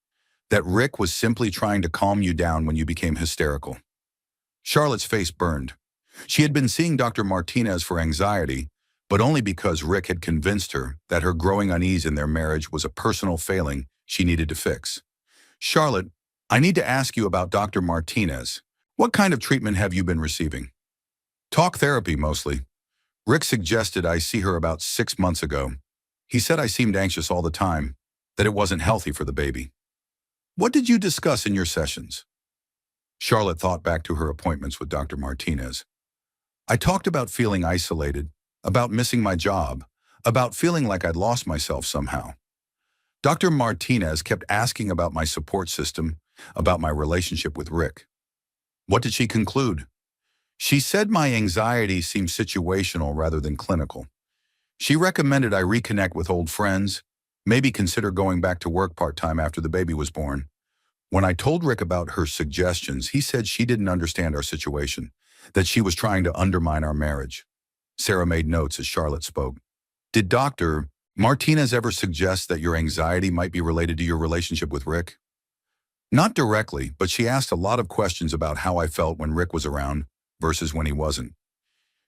that Rick was simply trying to calm you down when you became hysterical." Charlotte's face burned. She had been seeing Dr. Martinez for anxiety, but only because Rick had convinced her that her growing unease in their marriage was a personal failing she needed to fix. "Charlotte, I need to ask you about Dr. Martinez. What kind of treatment have you been receiving?" "Talk therapy, mostly. Rick suggested I see her about 6 months ago. He said I seemed anxious all the time, that it wasn't healthy for the baby." "What did you discuss in your sessions?" Charlotte thought back to her appointments with Dr. Martinez. "I talked about feeling isolated, about missing my job, about feeling like I'd lost myself somehow. Dr. Martinez kept asking about my support system, about my relationship with Rick." "What did she conclude?" "She said my anxiety seemed situational rather than clinical. She recommended I reconnect with old friends, maybe consider going back to work part-time after the baby was born. When I told Rick about her suggestions, he said she didn't understand our situation, that she was trying to undermine our marriage." Sarah made notes as Charlotte spoke. "Did Dr. Martinez ever suggest that your anxiety might be related to your relationship with Rick?" "Not directly, but she asked a lot of questions about how I felt when Rick was around versus when he wasn't.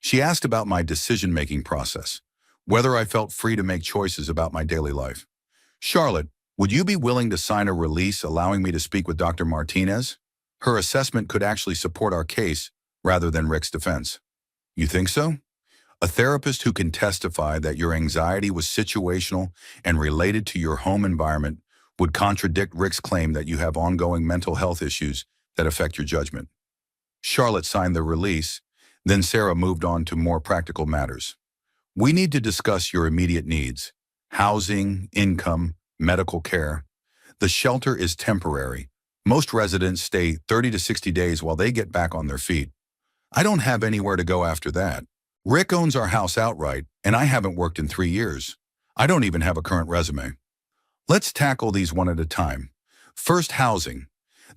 She asked about my decision-making process, whether I felt free to make choices about my daily life. Charlotte, would you be willing to sign a release allowing me to speak with Dr. Martinez? Her assessment could actually support our case rather than Rick's defense." "You think so?" "A therapist who can testify that your anxiety was situational and related to your home environment would contradict Rick's claim that you have ongoing mental health issues that affect your judgment." Charlotte signed the release, then Sarah moved on to more practical matters. "We need to discuss your immediate needs: housing, income, medical care. The shelter is temporary. Most residents stay 30 to 60 days while they get back on their feet. I don't have anywhere to go after that. Rick owns our house outright, and I haven't worked in 3 years. I don't even have a current resume." "Let's tackle these one at a time. First, housing.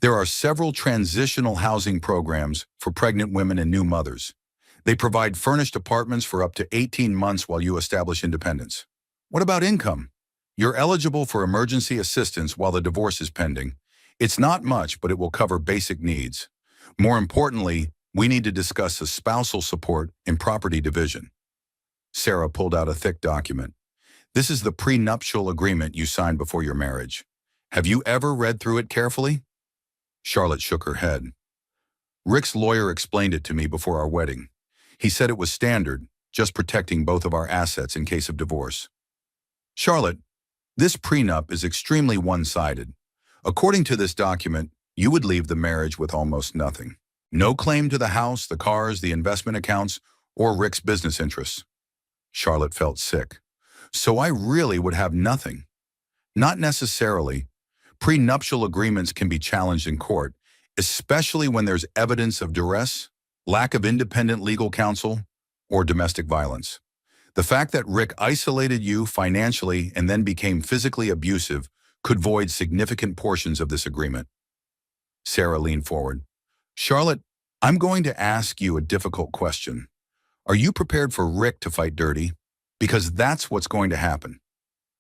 There are several transitional housing programs for pregnant women and new mothers. They provide furnished apartments for up to 18 months while you establish independence." "What about income?" "You're eligible for emergency assistance while the divorce is pending. It's not much, but it will cover basic needs. More importantly, we need to discuss a spousal support and property division." Sarah pulled out a thick document. "This is the prenuptial agreement you signed before your marriage. Have you ever read through it carefully?" Charlotte shook her head. "Rick's lawyer explained it to me before our wedding. He said it was standard, just protecting both of our assets in case of divorce." Charlotte, this prenup is extremely one-sided. According to this document, you would leave the marriage with almost nothing. No claim to the house, the cars, the investment accounts, or Rick's business interests. Charlotte felt sick. So I really would have nothing. Not necessarily. Prenuptial agreements can be challenged in court, especially when there's evidence of duress, lack of independent legal counsel, or domestic violence. The fact that Rick isolated you financially and then became physically abusive could void significant portions of this agreement. Sarah leaned forward. Charlotte, I'm going to ask you a difficult question. Are you prepared for Rick to fight dirty? Because that's what's going to happen.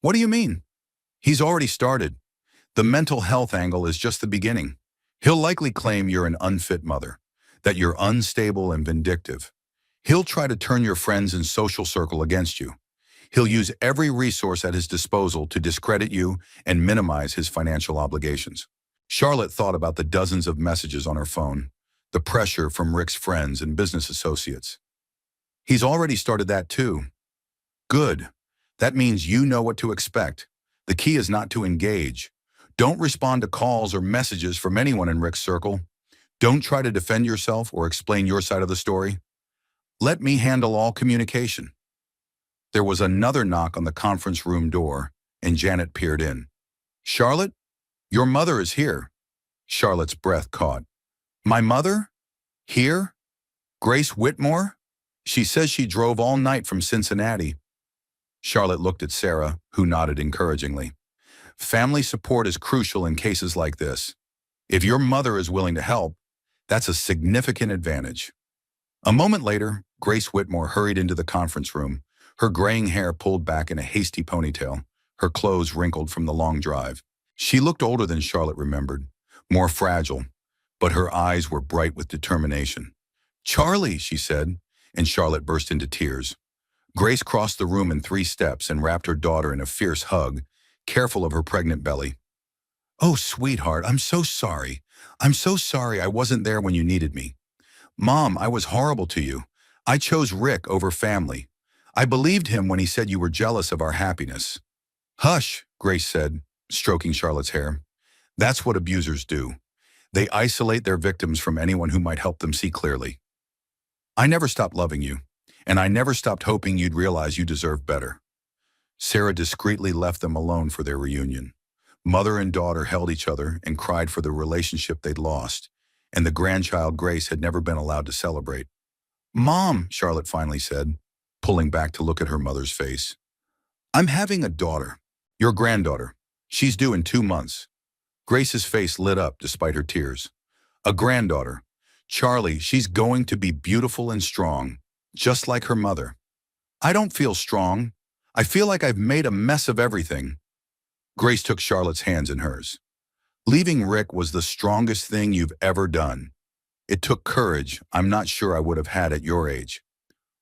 What do you mean? He's already started. The mental health angle is just the beginning. He'll likely claim you're an unfit mother, that you're unstable and vindictive. He'll try to turn your friends and social circle against you. He'll use every resource at his disposal to discredit you and minimize his financial obligations. Charlotte thought about the dozens of messages on her phone, the pressure from Rick's friends and business associates. He's already started that too. Good. That means you know what to expect. The key is not to engage. Don't respond to calls or messages from anyone in Rick's circle. Don't try to defend yourself or explain your side of the story. Let me handle all communication. There was another knock on the conference room door, and Janet peered in. Charlotte, your mother is here. Charlotte's breath caught. My mother? Here? Grace Whitmore? She says she drove all night from Cincinnati. Charlotte looked at Sarah, who nodded encouragingly. Family support is crucial in cases like this. If your mother is willing to help, that's a significant advantage. A moment later, Grace Whitmore hurried into the conference room, her graying hair pulled back in a hasty ponytail, her clothes wrinkled from the long drive. She looked older than Charlotte remembered, more fragile, but her eyes were bright with determination. Charlie, she said, and Charlotte burst into tears. Grace crossed the room in 3 steps and wrapped her daughter in a fierce hug, careful of her pregnant belly. Oh, sweetheart, I'm so sorry. I'm so sorry I wasn't there when you needed me. Mom, I was horrible to you. I chose Rick over family. I believed him when he said you were jealous of our happiness. Hush, Grace said, stroking Charlotte's hair. That's what abusers do. They isolate their victims from anyone who might help them see clearly. I never stopped loving you, and I never stopped hoping you'd realize you deserve better. Sarah discreetly left them alone for their reunion. Mother and daughter held each other and cried for the relationship they'd lost, and the grandchild Grace had never been allowed to celebrate. Mom, Charlotte finally said, pulling back to look at her mother's face. I'm having a daughter, your granddaughter. She's due in 2 months. Grace's face lit up despite her tears. A granddaughter. Charlie, she's going to be beautiful and strong, just like her mother. I don't feel strong. I feel like I've made a mess of everything. Grace took Charlotte's hands in hers. Leaving Rick was the strongest thing you've ever done. It took courage I'm not sure I would have had at your age.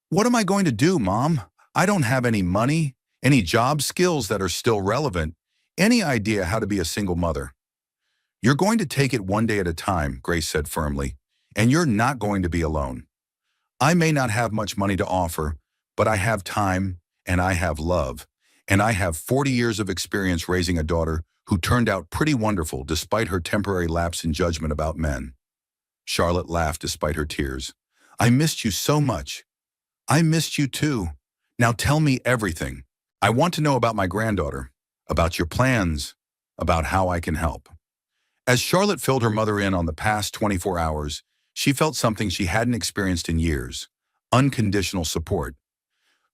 What am I going to do, Mom? I don't have any money, any job skills that are still relevant, any idea how to be a single mother. You're going to take it one day at a time, Grace said firmly, and you're not going to be alone. I may not have much money to offer, but I have time, and I have love, and I have 40 years of experience raising a daughter who turned out pretty wonderful despite her temporary lapse in judgment about men. Charlotte laughed despite her tears. I missed you so much. I missed you too. Now tell me everything. I want to know about my granddaughter, about your plans, about how I can help. As Charlotte filled her mother in on the past 24 hours, she felt something she hadn't experienced in years: unconditional support.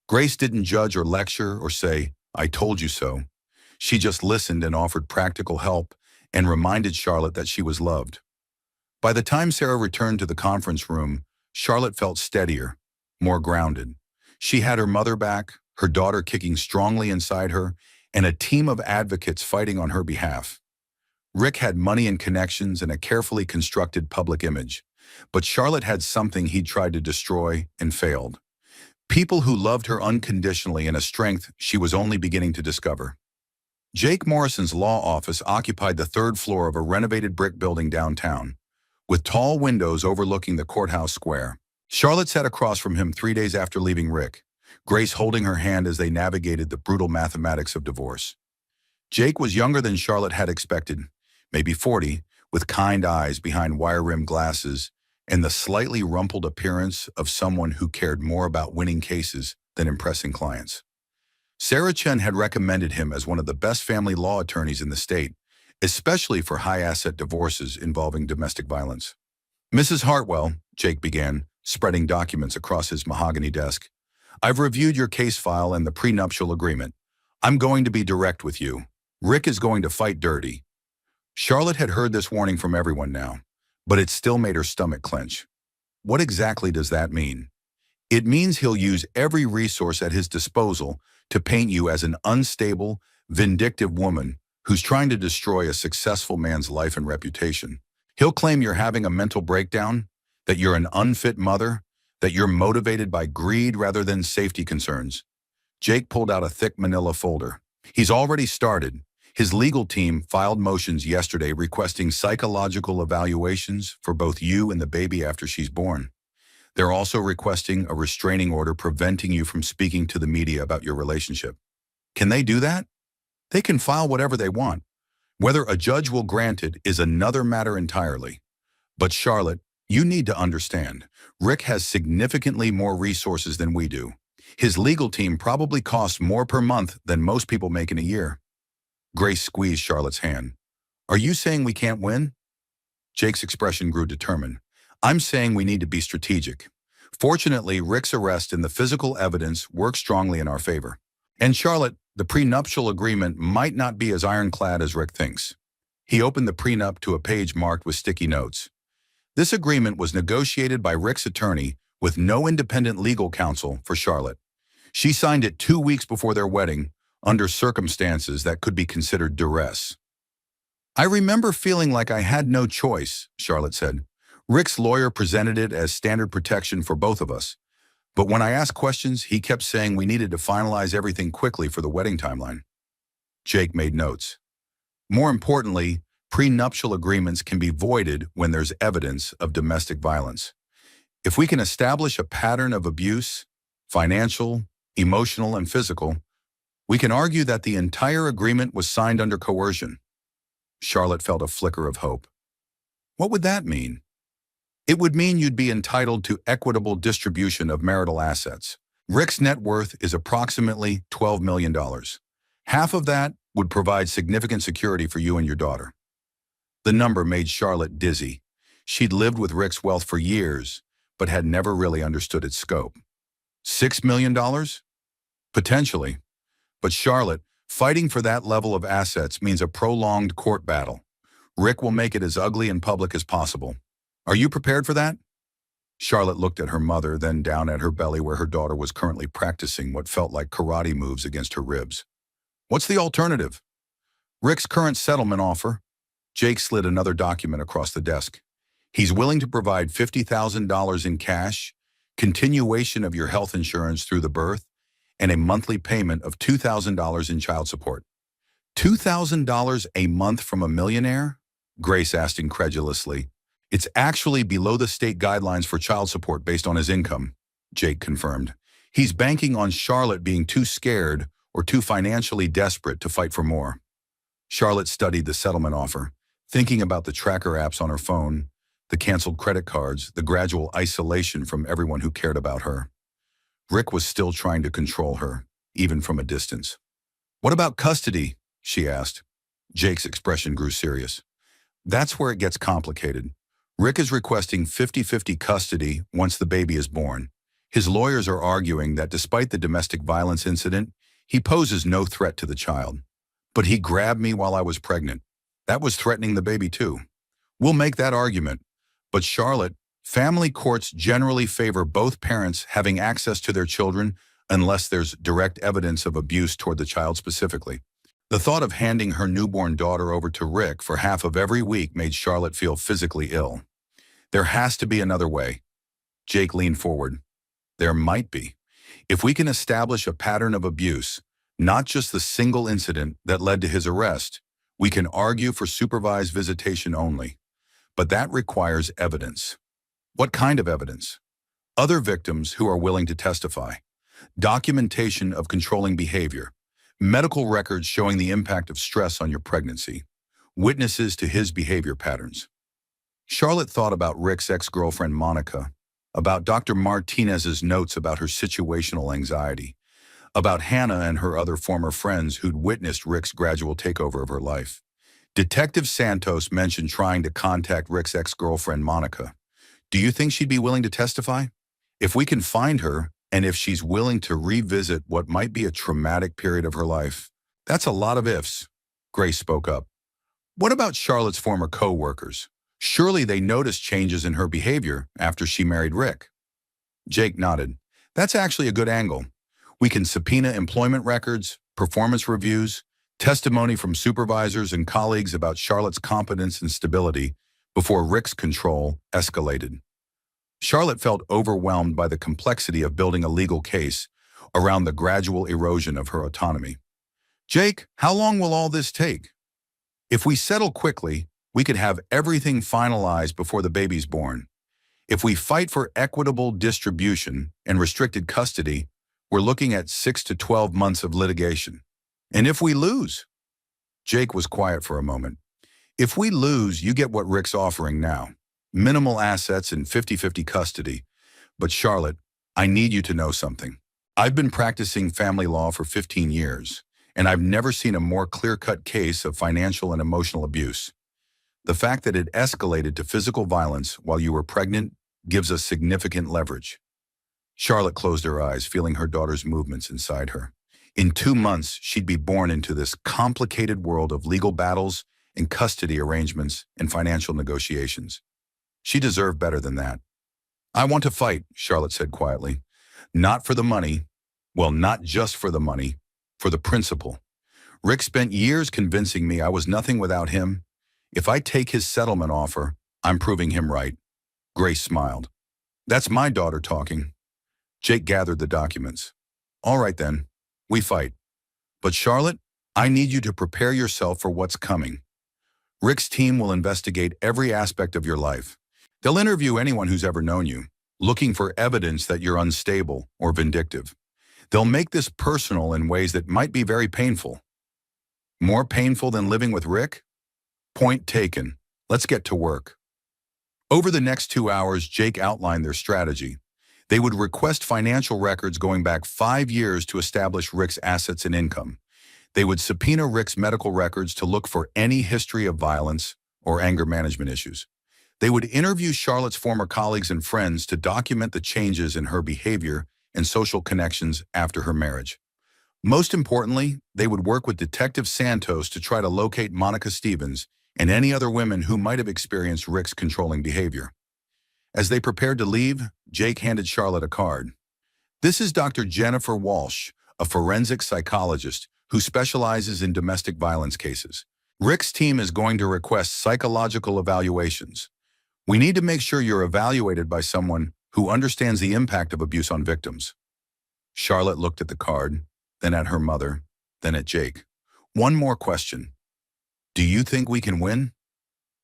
Grace didn't judge or lecture or say, I told you so. She just listened and offered practical help and reminded Charlotte that she was loved. By the time Sarah returned to the conference room, Charlotte felt steadier, more grounded. She had her mother back, her daughter kicking strongly inside her, and a team of advocates fighting on her behalf. Rick had money and connections and a carefully constructed public image, but Charlotte had something he'd tried to destroy and failed. People who loved her unconditionally and a strength she was only beginning to discover. Jake Morrison's law office occupied the 3rd floor of a renovated brick building downtown, with tall windows overlooking the courthouse square. Charlotte sat across from him 3 days after leaving Rick. Grace holding her hand as they navigated the brutal mathematics of divorce. Jake was younger than Charlotte had expected, maybe 40, with kind eyes behind wire-rimmed glasses and the slightly rumpled appearance of someone who cared more about winning cases than impressing clients. Sarah Chen had recommended him as one of the best family law attorneys in the state, especially for high-asset divorces involving domestic violence. Mrs. Hartwell, Jake began, spreading documents across his mahogany desk. I've reviewed your case file and the prenuptial agreement. I'm going to be direct with you. Rick is going to fight dirty. Charlotte had heard this warning from everyone now, but it still made her stomach clench. What exactly does that mean? It means he'll use every resource at his disposal to paint you as an unstable, vindictive woman who's trying to destroy a successful man's life and reputation. He'll claim you're having a mental breakdown, that you're an unfit mother, that you're motivated by greed rather than safety concerns. Jake pulled out a thick manila folder. He's already started. His legal team filed motions yesterday requesting psychological evaluations for both you and the baby after she's born. They're also requesting a restraining order preventing you from speaking to the media about your relationship. Can they do that? They can file whatever they want. Whether a judge will grant it is another matter entirely. But Charlotte, you need to understand, Rick has significantly more resources than we do. His legal team probably costs more per month than most people make in a year. Grace squeezed Charlotte's hand. Are you saying we can't win? Jake's expression grew determined. I'm saying we need to be strategic. Fortunately, Rick's arrest and the physical evidence work strongly in our favor. And Charlotte, the prenuptial agreement might not be as ironclad as Rick thinks. He opened the prenup to a page marked with sticky notes. This agreement was negotiated by Rick's attorney with no independent legal counsel for Charlotte. She signed it 2 weeks before their wedding, under circumstances that could be considered duress. I remember feeling like I had no choice, Charlotte said. Rick's lawyer presented it as standard protection for both of us. But when I asked questions, he kept saying we needed to finalize everything quickly for the wedding timeline. Jake made notes. More importantly, prenuptial agreements can be voided when there's evidence of domestic violence. If we can establish a pattern of abuse, financial, emotional, and physical, we can argue that the entire agreement was signed under coercion. Charlotte felt a flicker of hope. What would that mean? It would mean you'd be entitled to equitable distribution of marital assets. Rick's net worth is approximately $12 million. Half of that would provide significant security for you and your daughter. The number made Charlotte dizzy. She'd lived with Rick's wealth for years, but had never really understood its scope. $6 million? Potentially. But Charlotte, fighting for that level of assets means a prolonged court battle. Rick will make it as ugly in public as possible. Are you prepared for that? Charlotte looked at her mother, then down at her belly where her daughter was currently practicing what felt like karate moves against her ribs. What's the alternative? Rick's current settlement offer. Jake slid another document across the desk. He's willing to provide $50,000 in cash, continuation of your health insurance through the birth, and a monthly payment of $2,000 in child support. $2,000 a month from a millionaire? Grace asked incredulously. It's actually below the state guidelines for child support based on his income, Jake confirmed. He's banking on Charlotte being too scared or too financially desperate to fight for more. Charlotte studied the settlement offer, thinking about the tracker apps on her phone, the canceled credit cards, the gradual isolation from everyone who cared about her. Rick was still trying to control her, even from a distance. What about custody? She asked. Jake's expression grew serious. That's where it gets complicated. Rick is requesting 50-50 custody once the baby is born. His lawyers are arguing that despite the domestic violence incident, he poses no threat to the child. But he grabbed me while I was pregnant. That was threatening the baby too. We'll make that argument. But Charlotte, family courts generally favor both parents having access to their children unless there's direct evidence of abuse toward the child specifically. The thought of handing her newborn daughter over to Rick for half of every week made Charlotte feel physically ill. There has to be another way. Jake leaned forward. There might be. If we can establish a pattern of abuse, not just the single incident that led to his arrest, we can argue for supervised visitation only. But that requires evidence. What kind of evidence? Other victims who are willing to testify. documentation of controlling behavior, medical records showing the impact of stress on your pregnancy, witnesses to his behavior patterns. Charlotte thought about Rick's ex-girlfriend Monica, about Dr. Martinez's notes about her situational anxiety, about Hannah and her other former friends who'd witnessed Rick's gradual takeover of her life. Detective Santos mentioned trying to contact Rick's ex-girlfriend Monica. Do you think she'd be willing to testify? If we can find her, and if she's willing to revisit what might be a traumatic period of her life. That's a lot of ifs. Grace spoke up. What about Charlotte's former co-workers? Surely they noticed changes in her behavior after she married Rick. Jake nodded. That's actually a good angle. We can subpoena employment records, performance reviews, testimony from supervisors and colleagues about Charlotte's competence and stability before Rick's control escalated. Charlotte felt overwhelmed by the complexity of building a legal case around the gradual erosion of her autonomy. Jake, how long will all this take? If we settle quickly, we could have everything finalized before the baby's born. If we fight for equitable distribution and restricted custody, we're looking at 6 to 12 months of litigation. And if we lose? Jake was quiet for a moment. If we lose, you get what Rick's offering now. Minimal assets and 50-50 custody. But Charlotte, I need you to know something. I've been practicing family law for 15 years, and I've never seen a more clear-cut case of financial and emotional abuse. The fact that it escalated to physical violence while you were pregnant gives us significant leverage. Charlotte closed her eyes, feeling her daughter's movements inside her. In 2 months, she'd be born into this complicated world of legal battles and custody arrangements and financial negotiations. She deserved better than that. I want to fight, Charlotte said quietly. Not for the money. Well, not just for the money, for the principle. Rick spent years convincing me I was nothing without him. If I take his settlement offer, I'm proving him right. Grace smiled. That's my daughter talking. Jake gathered the documents. All right then, we fight. But Charlotte, I need you to prepare yourself for what's coming. Rick's team will investigate every aspect of your life. They'll interview anyone who's ever known you, looking for evidence that you're unstable or vindictive. They'll make this personal in ways that might be very painful. More painful than living with Rick? Point taken. Let's get to work. Over the next 2 hours, Jake outlined their strategy. They would request financial records going back 5 years to establish Rick's assets and income. They would subpoena Rick's medical records to look for any history of violence or anger management issues. They would interview Charlotte's former colleagues and friends to document the changes in her behavior and social connections after her marriage. Most importantly, they would work with Detective Santos to try to locate Monica Stevens and any other women who might have experienced Rick's controlling behavior. As they prepared to leave, Jake handed Charlotte a card. This is Dr. Jennifer Walsh, a forensic psychologist who specializes in domestic violence cases. Rick's team is going to request psychological evaluations. We need to make sure you're evaluated by someone who understands the impact of abuse on victims. Charlotte looked at the card, then at her mother, then at Jake. One more question. Do you think we can win?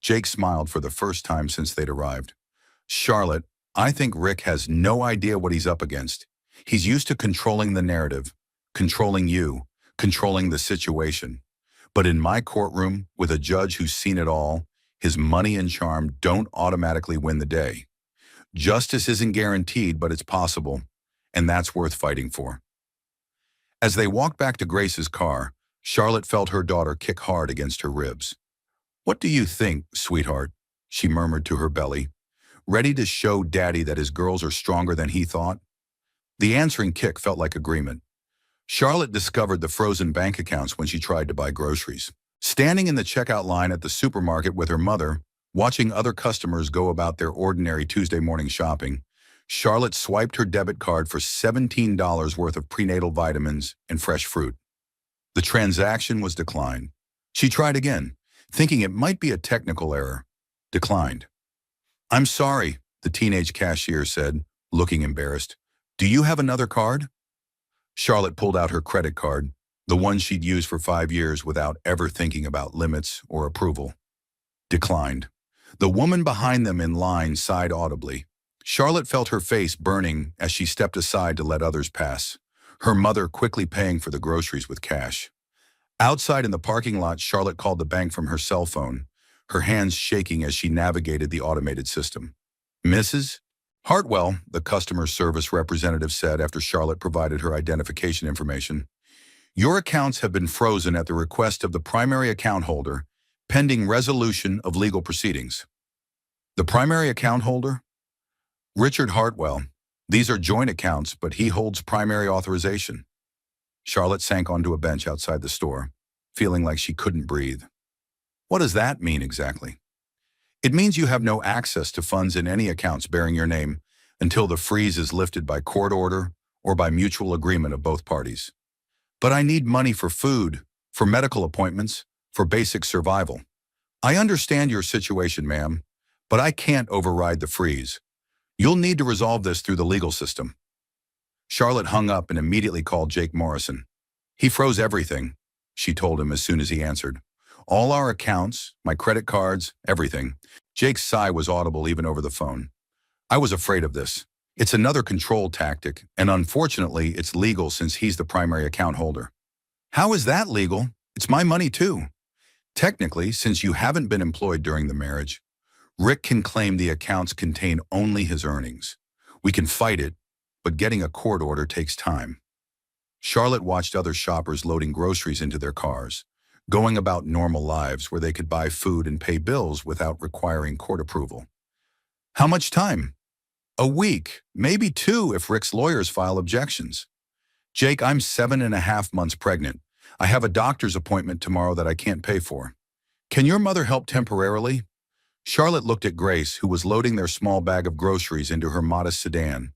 Jake smiled for the first time since they'd arrived. Charlotte, I think Rick has no idea what he's up against. He's used to controlling the narrative, controlling you, controlling the situation. But in my courtroom, with a judge who's seen it all, his money and charm don't automatically win the day. Justice isn't guaranteed, but it's possible, and that's worth fighting for. As they walked back to Grace's car, Charlotte felt her daughter kick hard against her ribs. What do you think, sweetheart? She murmured to her belly, ready to show Daddy that his girls are stronger than he thought. The answering kick felt like agreement. Charlotte discovered the frozen bank accounts when she tried to buy groceries. Standing in the checkout line at the supermarket with her mother, watching other customers go about their ordinary Tuesday morning shopping, Charlotte swiped her debit card for $17 worth of prenatal vitamins and fresh fruit. The transaction was declined. She tried again, thinking it might be a technical error. Declined. I'm sorry, the teenage cashier said, looking embarrassed. Do you have another card? Charlotte pulled out her credit card, the one she'd used for 5 years without ever thinking about limits or approval. Declined. The woman behind them in line sighed audibly. Charlotte felt her face burning as she stepped aside to let others pass, her mother quickly paying for the groceries with cash. Outside in the parking lot, Charlotte called the bank from her cell phone, her hands shaking as she navigated the automated system. Mrs. Hartwell, the customer service representative said after Charlotte provided her identification information, your accounts have been frozen at the request of the primary account holder, pending resolution of legal proceedings. The primary account holder? Richard Hartwell. These are joint accounts, but he holds primary authorization. Charlotte sank onto a bench outside the store, feeling like she couldn't breathe. What does that mean exactly? It means you have no access to funds in any accounts bearing your name until the freeze is lifted by court order or by mutual agreement of both parties. But I need money for food, for medical appointments, for basic survival. I understand your situation, ma'am, but I can't override the freeze. You'll need to resolve this through the legal system. Charlotte hung up and immediately called Jake Morrison. He froze everything, she told him as soon as he answered. All our accounts, my credit cards, everything. Jake's sigh was audible even over the phone. I was afraid of this. It's another control tactic, and unfortunately, it's legal since he's the primary account holder. How is that legal? It's my money too. Technically, since you haven't been employed during the marriage, Rick can claim the accounts contain only his earnings. We can fight it, but getting a court order takes time. Charlotte watched other shoppers loading groceries into their cars, going about normal lives where they could buy food and pay bills without requiring court approval. How much time? A week, maybe 2 if Rick's lawyers file objections. Jake, I'm 7.5 months pregnant. I have a doctor's appointment tomorrow that I can't pay for. Can your mother help temporarily? Charlotte looked at Grace, who was loading their small bag of groceries into her modest sedan.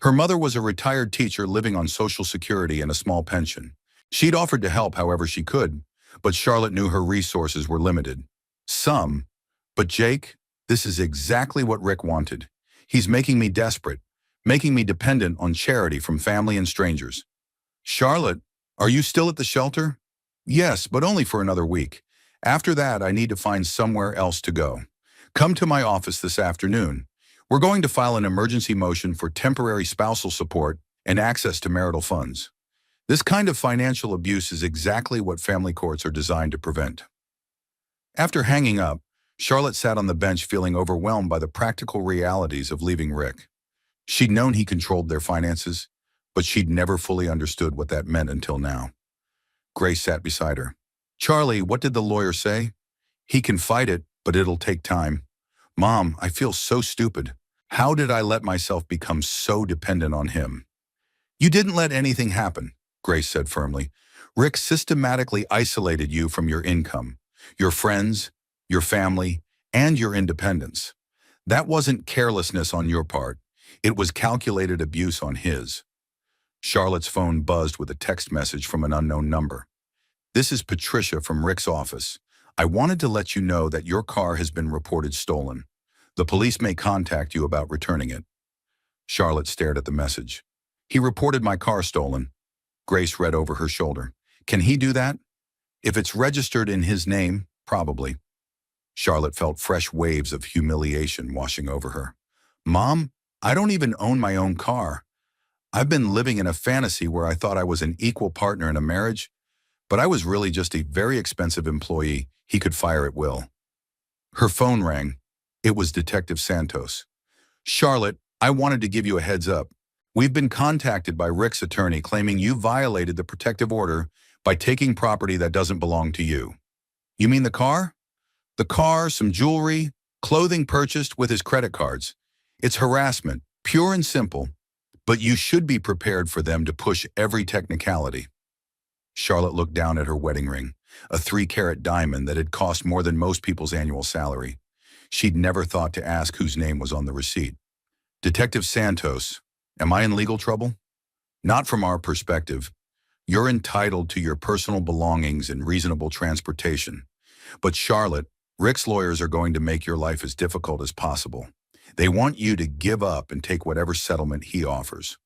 Her mother was a retired teacher living on Social Security and a small pension. She'd offered to help however she could, but Charlotte knew her resources were limited. Some. But Jake, this is exactly what Rick wanted. He's making me desperate, making me dependent on charity from family and strangers. Charlotte, are you still at the shelter? Yes, but only for another week. After that, I need to find somewhere else to go. Come to my office this afternoon. We're going to file an emergency motion for temporary spousal support and access to marital funds. This kind of financial abuse is exactly what family courts are designed to prevent. After hanging up, Charlotte sat on the bench feeling overwhelmed by the practical realities of leaving Rick. She'd known he controlled their finances, but she'd never fully understood what that meant until now. Grace sat beside her. Charlie, what did the lawyer say? He can fight it, but it'll take time. Mom, I feel so stupid. How did I let myself become so dependent on him? You didn't let anything happen, Grace said firmly. Rick systematically isolated you from your income, your friends, your family, and your independence. That wasn't carelessness on your part. It was calculated abuse on his. Charlotte's phone buzzed with a text message from an unknown number. This is Patricia from Rick's office. I wanted to let you know that your car has been reported stolen. The police may contact you about returning it. Charlotte stared at the message. He reported my car stolen. Grace read over her shoulder. Can he do that? If it's registered in his name, probably. Charlotte felt fresh waves of humiliation washing over her. Mom, I don't even own my own car. I've been living in a fantasy where I thought I was an equal partner in a marriage, but I was really just a very expensive employee he could fire at will. Her phone rang. It was Detective Santos. Charlotte, I wanted to give you a heads up. We've been contacted by Rick's attorney claiming you violated the protective order by taking property that doesn't belong to you. You mean the car? The car, some jewelry, clothing purchased with his credit cards. It's harassment, pure and simple, but you should be prepared for them to push every technicality. Charlotte looked down at her wedding ring, a 3-carat diamond that had cost more than most people's annual salary. She'd never thought to ask whose name was on the receipt. Detective Santos, am I in legal trouble? Not from our perspective. You're entitled to your personal belongings and reasonable transportation. But Charlotte, Rick's lawyers are going to make your life as difficult as possible. They want you to give up and take whatever settlement he offers.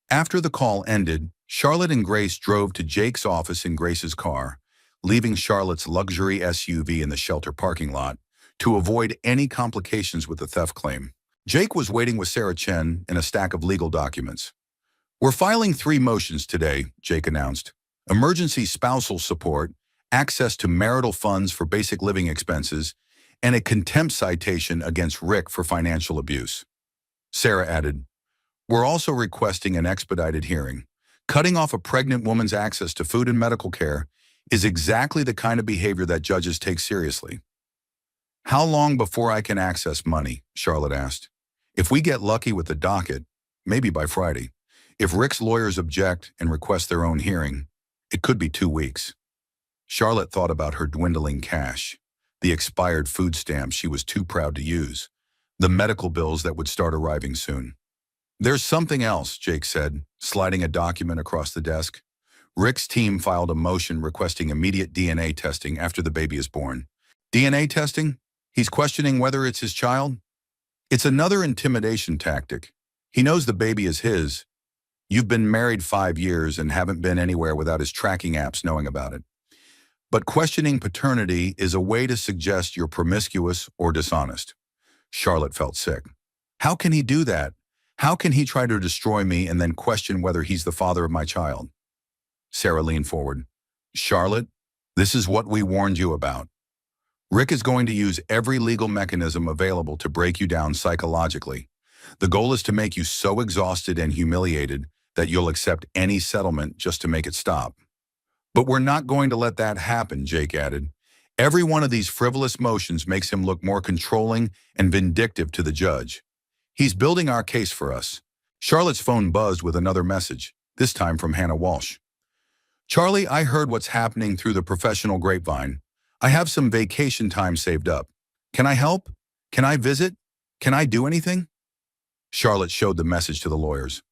After the call ended, Charlotte and Grace drove to Jake's office in Grace's car, leaving Charlotte's luxury SUV in the shelter parking lot to avoid any complications with the theft claim. Jake was waiting with Sarah Chen and a stack of legal documents. "We're filing 3 motions today," Jake announced. "Emergency spousal support, access to marital funds for basic living expenses, and a contempt citation against Rick for financial abuse." Sarah added, "We're also requesting an expedited hearing. Cutting off a pregnant woman's access to food and medical care is exactly the kind of behavior that judges take seriously." "How long before I can access money?" Charlotte asked. "If we get lucky with the docket, maybe by Friday. If Rick's lawyers object and request their own hearing, it could be 2 weeks." Charlotte thought about her dwindling cash, the expired food stamps she was too proud to use, the medical bills that would start arriving soon. "There's something else," Jake said, sliding a document across the desk. "Rick's team filed a motion requesting immediate DNA testing after the baby is born." "DNA testing? He's questioning whether it's his child?" "It's another intimidation tactic. He knows the baby is his. You've been married 5 years and haven't been anywhere without his tracking apps knowing about it. But questioning paternity is a way to suggest you're promiscuous or dishonest." Charlotte felt sick. "How can he do that? How can he try to destroy me and then question whether he's the father of my child?" Sarah leaned forward. "Charlotte, this is what we warned you about. Rick is going to use every legal mechanism available to break you down psychologically. The goal is to make you so exhausted and humiliated that you'll accept any settlement just to make it stop." "But we're not going to let that happen," Jake added. "Every one of these frivolous motions makes him look more controlling and vindictive to the judge. He's building our case for us." Charlotte's phone buzzed with another message, this time from Hannah Walsh. "Charlie, I heard what's happening through the professional grapevine. I have some vacation time saved up. Can I help? Can I visit? Can I do anything?" Charlotte showed the message to the lawyers.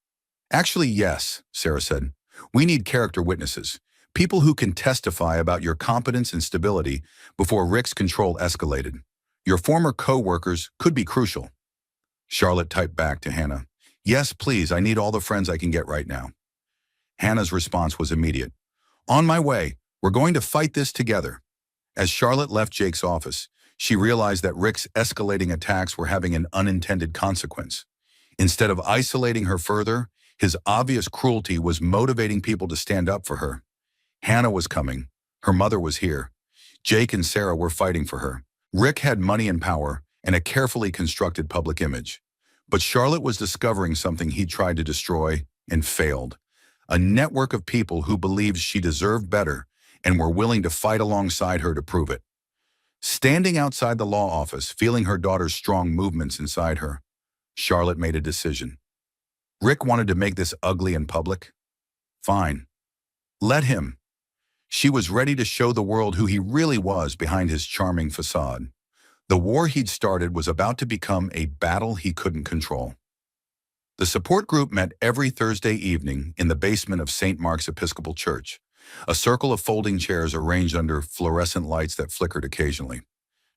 "Actually, yes," Sarah said. "We need character witnesses, people who can testify about your competence and stability before Rick's control escalated. Your former co-workers could be crucial." Charlotte typed back to Hannah, "Yes, please, I need all the friends I can get right now." Hannah's response was immediate. "On my way. We're going to fight this together." As Charlotte left Jake's office, she realized that Rick's escalating attacks were having an unintended consequence. Instead of isolating her further, his obvious cruelty was motivating people to stand up for her. Hannah was coming. Her mother was here. Jake and Sarah were fighting for her. Rick had money and power and a carefully constructed public image. But Charlotte was discovering something he tried to destroy and failed. A network of people who believed she deserved better and were willing to fight alongside her to prove it. Standing outside the law office, feeling her daughter's strong movements inside her, Charlotte made a decision. Rick wanted to make this ugly in public? Fine. Let him. She was ready to show the world who he really was behind his charming facade. The war he'd started was about to become a battle he couldn't control. The support group met every Thursday evening in the basement of St. Mark's Episcopal Church, a circle of folding chairs arranged under fluorescent lights that flickered occasionally.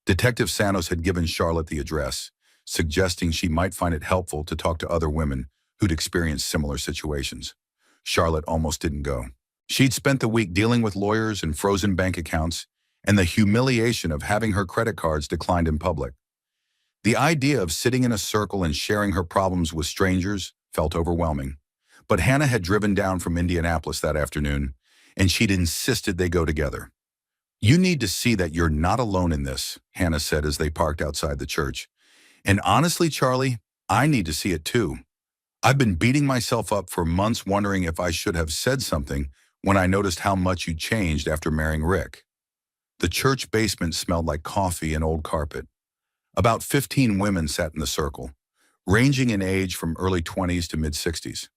Detective Sanos had given Charlotte the address, suggesting she might find it helpful to talk to other women who'd experienced similar situations. Charlotte almost didn't go. She'd spent the week dealing with lawyers and frozen bank accounts, and the humiliation of having her credit cards declined in public. The idea of sitting in a circle and sharing her problems with strangers felt overwhelming. But Hannah had driven down from Indianapolis that afternoon, and she'd insisted they go together. "You need to see that you're not alone in this," Hannah said as they parked outside the church. "And honestly, Charlie, I need to see it too. I've been beating myself up for months wondering if I should have said something when I noticed how much you changed after marrying Rick." The church basement smelled like coffee and old carpet. About 15 women sat in the circle, ranging in age from early 20s to mid-60s.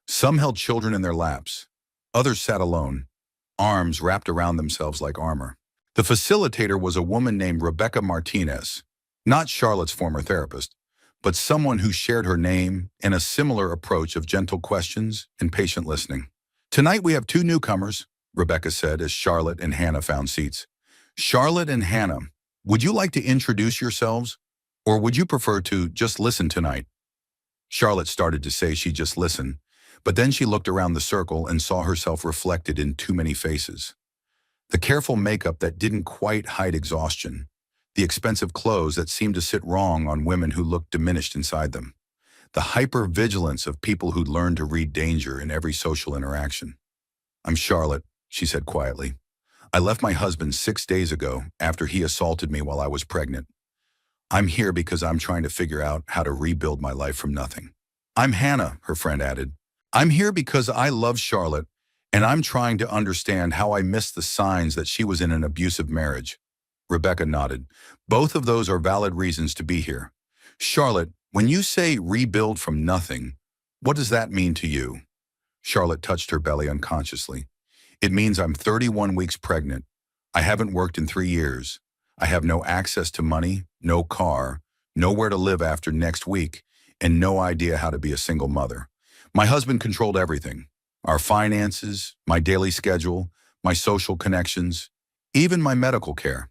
Some held children in their laps. Others sat alone, arms wrapped around themselves like armor. The facilitator was a woman named Rebecca Martinez, not Charlotte's former therapist, but someone who shared her name and a similar approach of gentle questions and patient listening. "Tonight we have 2 newcomers," Rebecca said as Charlotte and Hannah found seats. "Charlotte and Hannah, would you like to introduce yourselves, or would you prefer to just listen tonight?" Charlotte started to say she'd just listen, but then she looked around the circle and saw herself reflected in too many faces. The careful makeup that didn't quite hide exhaustion, the expensive clothes that seemed to sit wrong on women who looked diminished inside them, the hyper-vigilance of people who'd learned to read danger in every social interaction. "I'm Charlotte," she said quietly. "I left my husband 6 days ago after he assaulted me while I was pregnant. I'm here because I'm trying to figure out how to rebuild my life from nothing." "I'm Hannah," her friend added. "I'm here because I love Charlotte, and I'm trying to understand how I missed the signs that she was in an abusive marriage." Rebecca nodded. "Both of those are valid reasons to be here. Charlotte, when you say rebuild from nothing, what does that mean to you?" Charlotte touched her belly unconsciously. "It means I'm 31 weeks pregnant. I haven't worked in 3 years. I have no access to money, no car, nowhere to live after next week, and no idea how to be a single mother. My husband controlled everything. Our finances, my daily schedule, my social connections, even my medical care.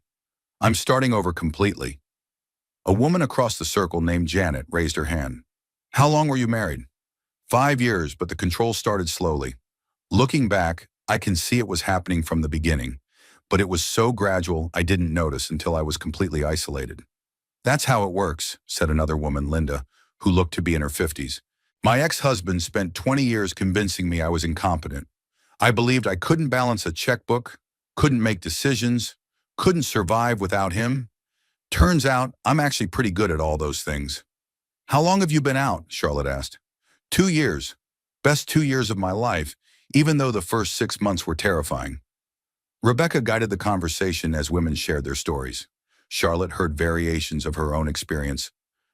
I'm starting over completely." A woman across the circle named Janet raised her hand. "How long were you married?" 5 years, but the control started slowly. Looking back, I can see it was happening from the beginning, but it was so gradual I didn't notice until I was completely isolated." "That's how it works," said another woman, Linda, who looked to be in her 50s. "My ex-husband spent 20 years convincing me I was incompetent. I believed I couldn't balance a checkbook, couldn't make decisions, couldn't survive without him. Turns out I'm actually pretty good at all those things." "How long have you been out?" Charlotte asked. 2 years. Best 2 years of my life, even though the first 6 months were terrifying." Rebecca guided the conversation as women shared their stories. Charlotte heard variations of her own experience: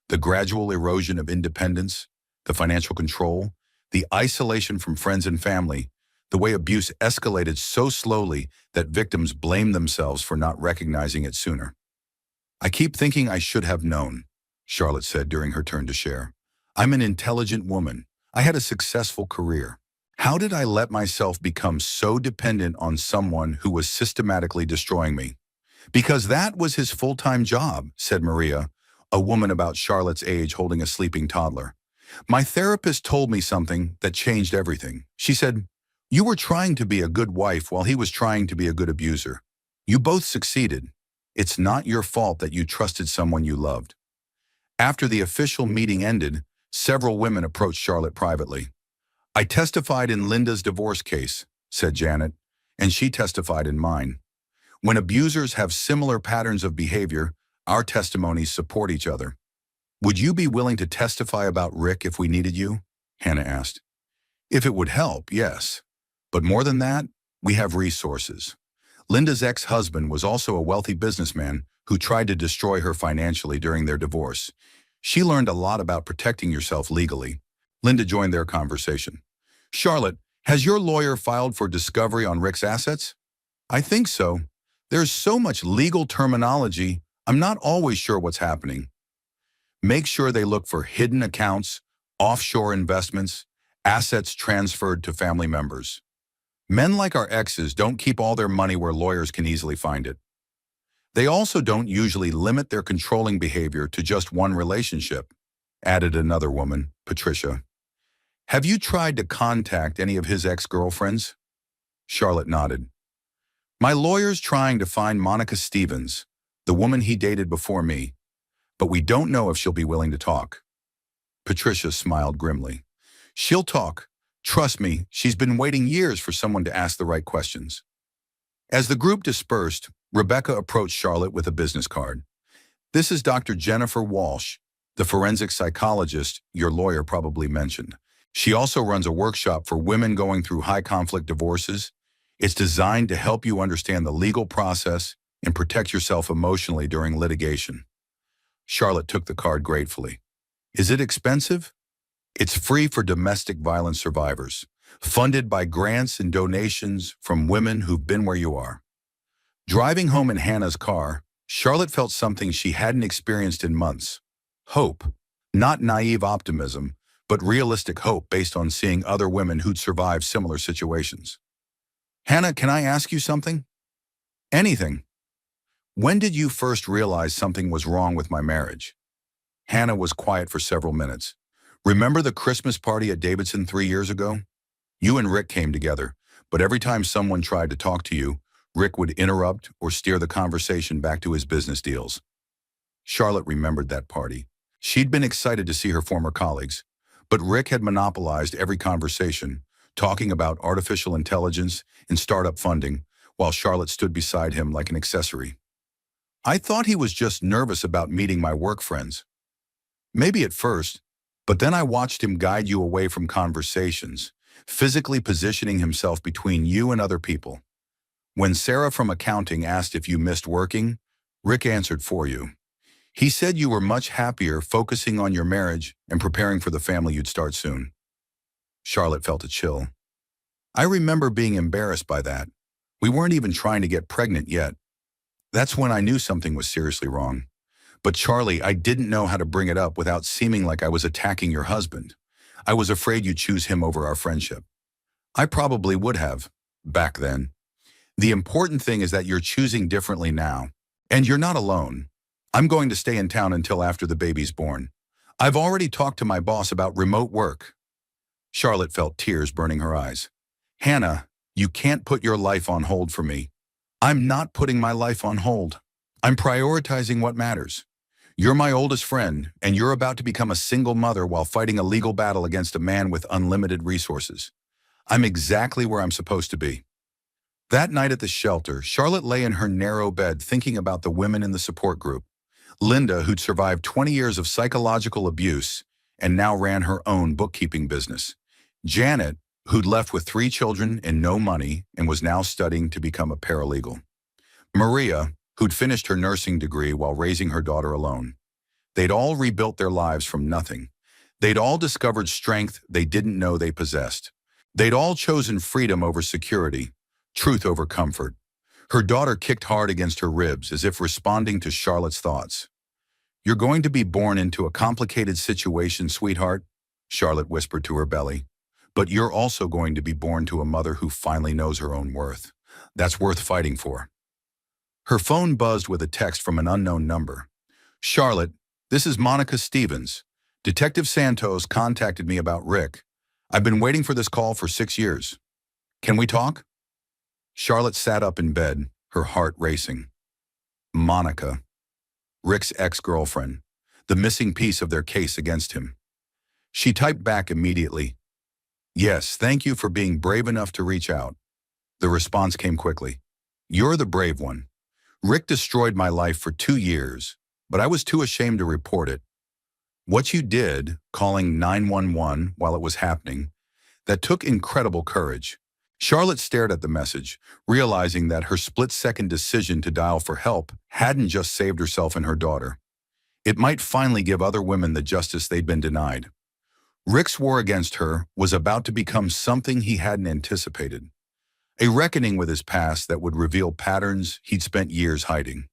the gradual erosion of independence, the financial control, the isolation from friends and family, the way abuse escalated so slowly that victims blamed themselves for not recognizing it sooner. "I keep thinking I should have known," Charlotte said during her turn to share. "I'm an intelligent woman. I had a successful career. How did I let myself become so dependent on someone who was systematically destroying me?" "Because that was his full-time job," said Maria, a woman about Charlotte's age holding a sleeping toddler. "My therapist told me something that changed everything. She said, 'You were trying to be a good wife while he was trying to be a good abuser. You both succeeded. It's not your fault that you trusted someone you loved.'" After the official meeting ended, several women approached Charlotte privately. "I testified in Linda's divorce case," said Janet, "and she testified in mine. When abusers have similar patterns of behavior, our testimonies support each other." "Would you be willing to testify about Rick if we needed you?" Hannah asked. "If it would help, yes. But more than that, we have resources." Linda's ex-husband was also a wealthy businessman who tried to destroy her financially during their divorce. She learned a lot about protecting yourself legally. Linda joined their conversation. "Charlotte, has your lawyer filed for discovery on Rick's assets?" "I think so. There's so much legal terminology, I'm not always sure what's happening." "Make sure they look for hidden accounts, offshore investments, assets transferred to family members. Men like our exes don't keep all their money where lawyers can easily find it. They also don't usually limit their controlling behavior to just one relationship," added another woman, Patricia. "Have you tried to contact any of his ex-girlfriends?" Charlotte nodded. "My lawyer's trying to find Monica Stevens, the woman he dated before me, but we don't know if she'll be willing to talk." Patricia smiled grimly. "She'll talk. Trust me, she's been waiting years for someone to ask the right questions." As the group dispersed, Rebecca approached Charlotte with a business card. "This is Dr. Jennifer Walsh, the forensic psychologist your lawyer probably mentioned. She also runs a workshop for women going through high-conflict divorces. It's designed to help you understand the legal process and protect yourself emotionally during litigation." Charlotte took the card gratefully. "Is it expensive?" "It's free for domestic violence survivors, funded by grants and donations from women who've been where you are." Driving home in Hannah's car, Charlotte felt something she hadn't experienced in months: hope. Not naive optimism, but realistic hope based on seeing other women who'd survived similar situations. "Hannah, can I ask you something?" "Anything." "When did you first realize something was wrong with my marriage?" Hannah was quiet for several minutes. "Remember the Christmas party at Davidson 3 years ago? You and Rick came together, but every time someone tried to talk to you, Rick would interrupt or steer the conversation back to his business deals. Charlotte remembered that party. She'd been excited to see her former colleagues, but Rick had monopolized every conversation, talking about artificial intelligence and startup funding, while Charlotte stood beside him like an accessory. I thought he was just nervous about meeting my work friends. Maybe at first, but then I watched him guide you away from conversations, physically positioning himself between you and other people. When Sarah from accounting asked if you missed working, Rick answered for you. He said you were much happier focusing on your marriage and preparing for the family you'd start soon. Charlotte felt a chill. I remember being embarrassed by that. We weren't even trying to get pregnant yet. That's when I knew something was seriously wrong. But Charlie, I didn't know how to bring it up without seeming like I was attacking your husband. I was afraid you'd choose him over our friendship. I probably would have, back then. The important thing is that you're choosing differently now. And you're not alone. I'm going to stay in town until after the baby's born. I've already talked to my boss about remote work. Charlotte felt tears burning her eyes. Hannah, you can't put your life on hold for me. I'm not putting my life on hold. I'm prioritizing what matters. You're my oldest friend, and you're about to become a single mother while fighting a legal battle against a man with unlimited resources. I'm exactly where I'm supposed to be. That night at the shelter, Charlotte lay in her narrow bed thinking about the women in the support group. Linda, who'd survived 20 years of psychological abuse and now ran her own bookkeeping business. Janet, who'd left with 3 children and no money and was now studying to become a paralegal. Maria, who'd finished her nursing degree while raising her daughter alone. They'd all rebuilt their lives from nothing. They'd all discovered strength they didn't know they possessed. They'd all chosen freedom over security, truth over comfort. Her daughter kicked hard against her ribs as if responding to Charlotte's thoughts. You're going to be born into a complicated situation, sweetheart, Charlotte whispered to her belly. But you're also going to be born to a mother who finally knows her own worth. That's worth fighting for. Her phone buzzed with a text from an unknown number. Charlotte, this is Monica Stevens. Detective Santos contacted me about Rick. I've been waiting for this call for 6 years. Can we talk? Charlotte sat up in bed, her heart racing. Monica, Rick's ex-girlfriend, the missing piece of their case against him. She typed back immediately. Yes, thank you for being brave enough to reach out. The response came quickly. You're the brave one. Rick destroyed my life for 2 years, but I was too ashamed to report it. What you did, calling 911 while it was happening, that took incredible courage. Charlotte stared at the message, realizing that her split-second decision to dial for help hadn't just saved herself and her daughter. It might finally give other women the justice they'd been denied. Rick's war against her was about to become something he hadn't anticipated. A reckoning with his past that would reveal patterns he'd spent years hiding.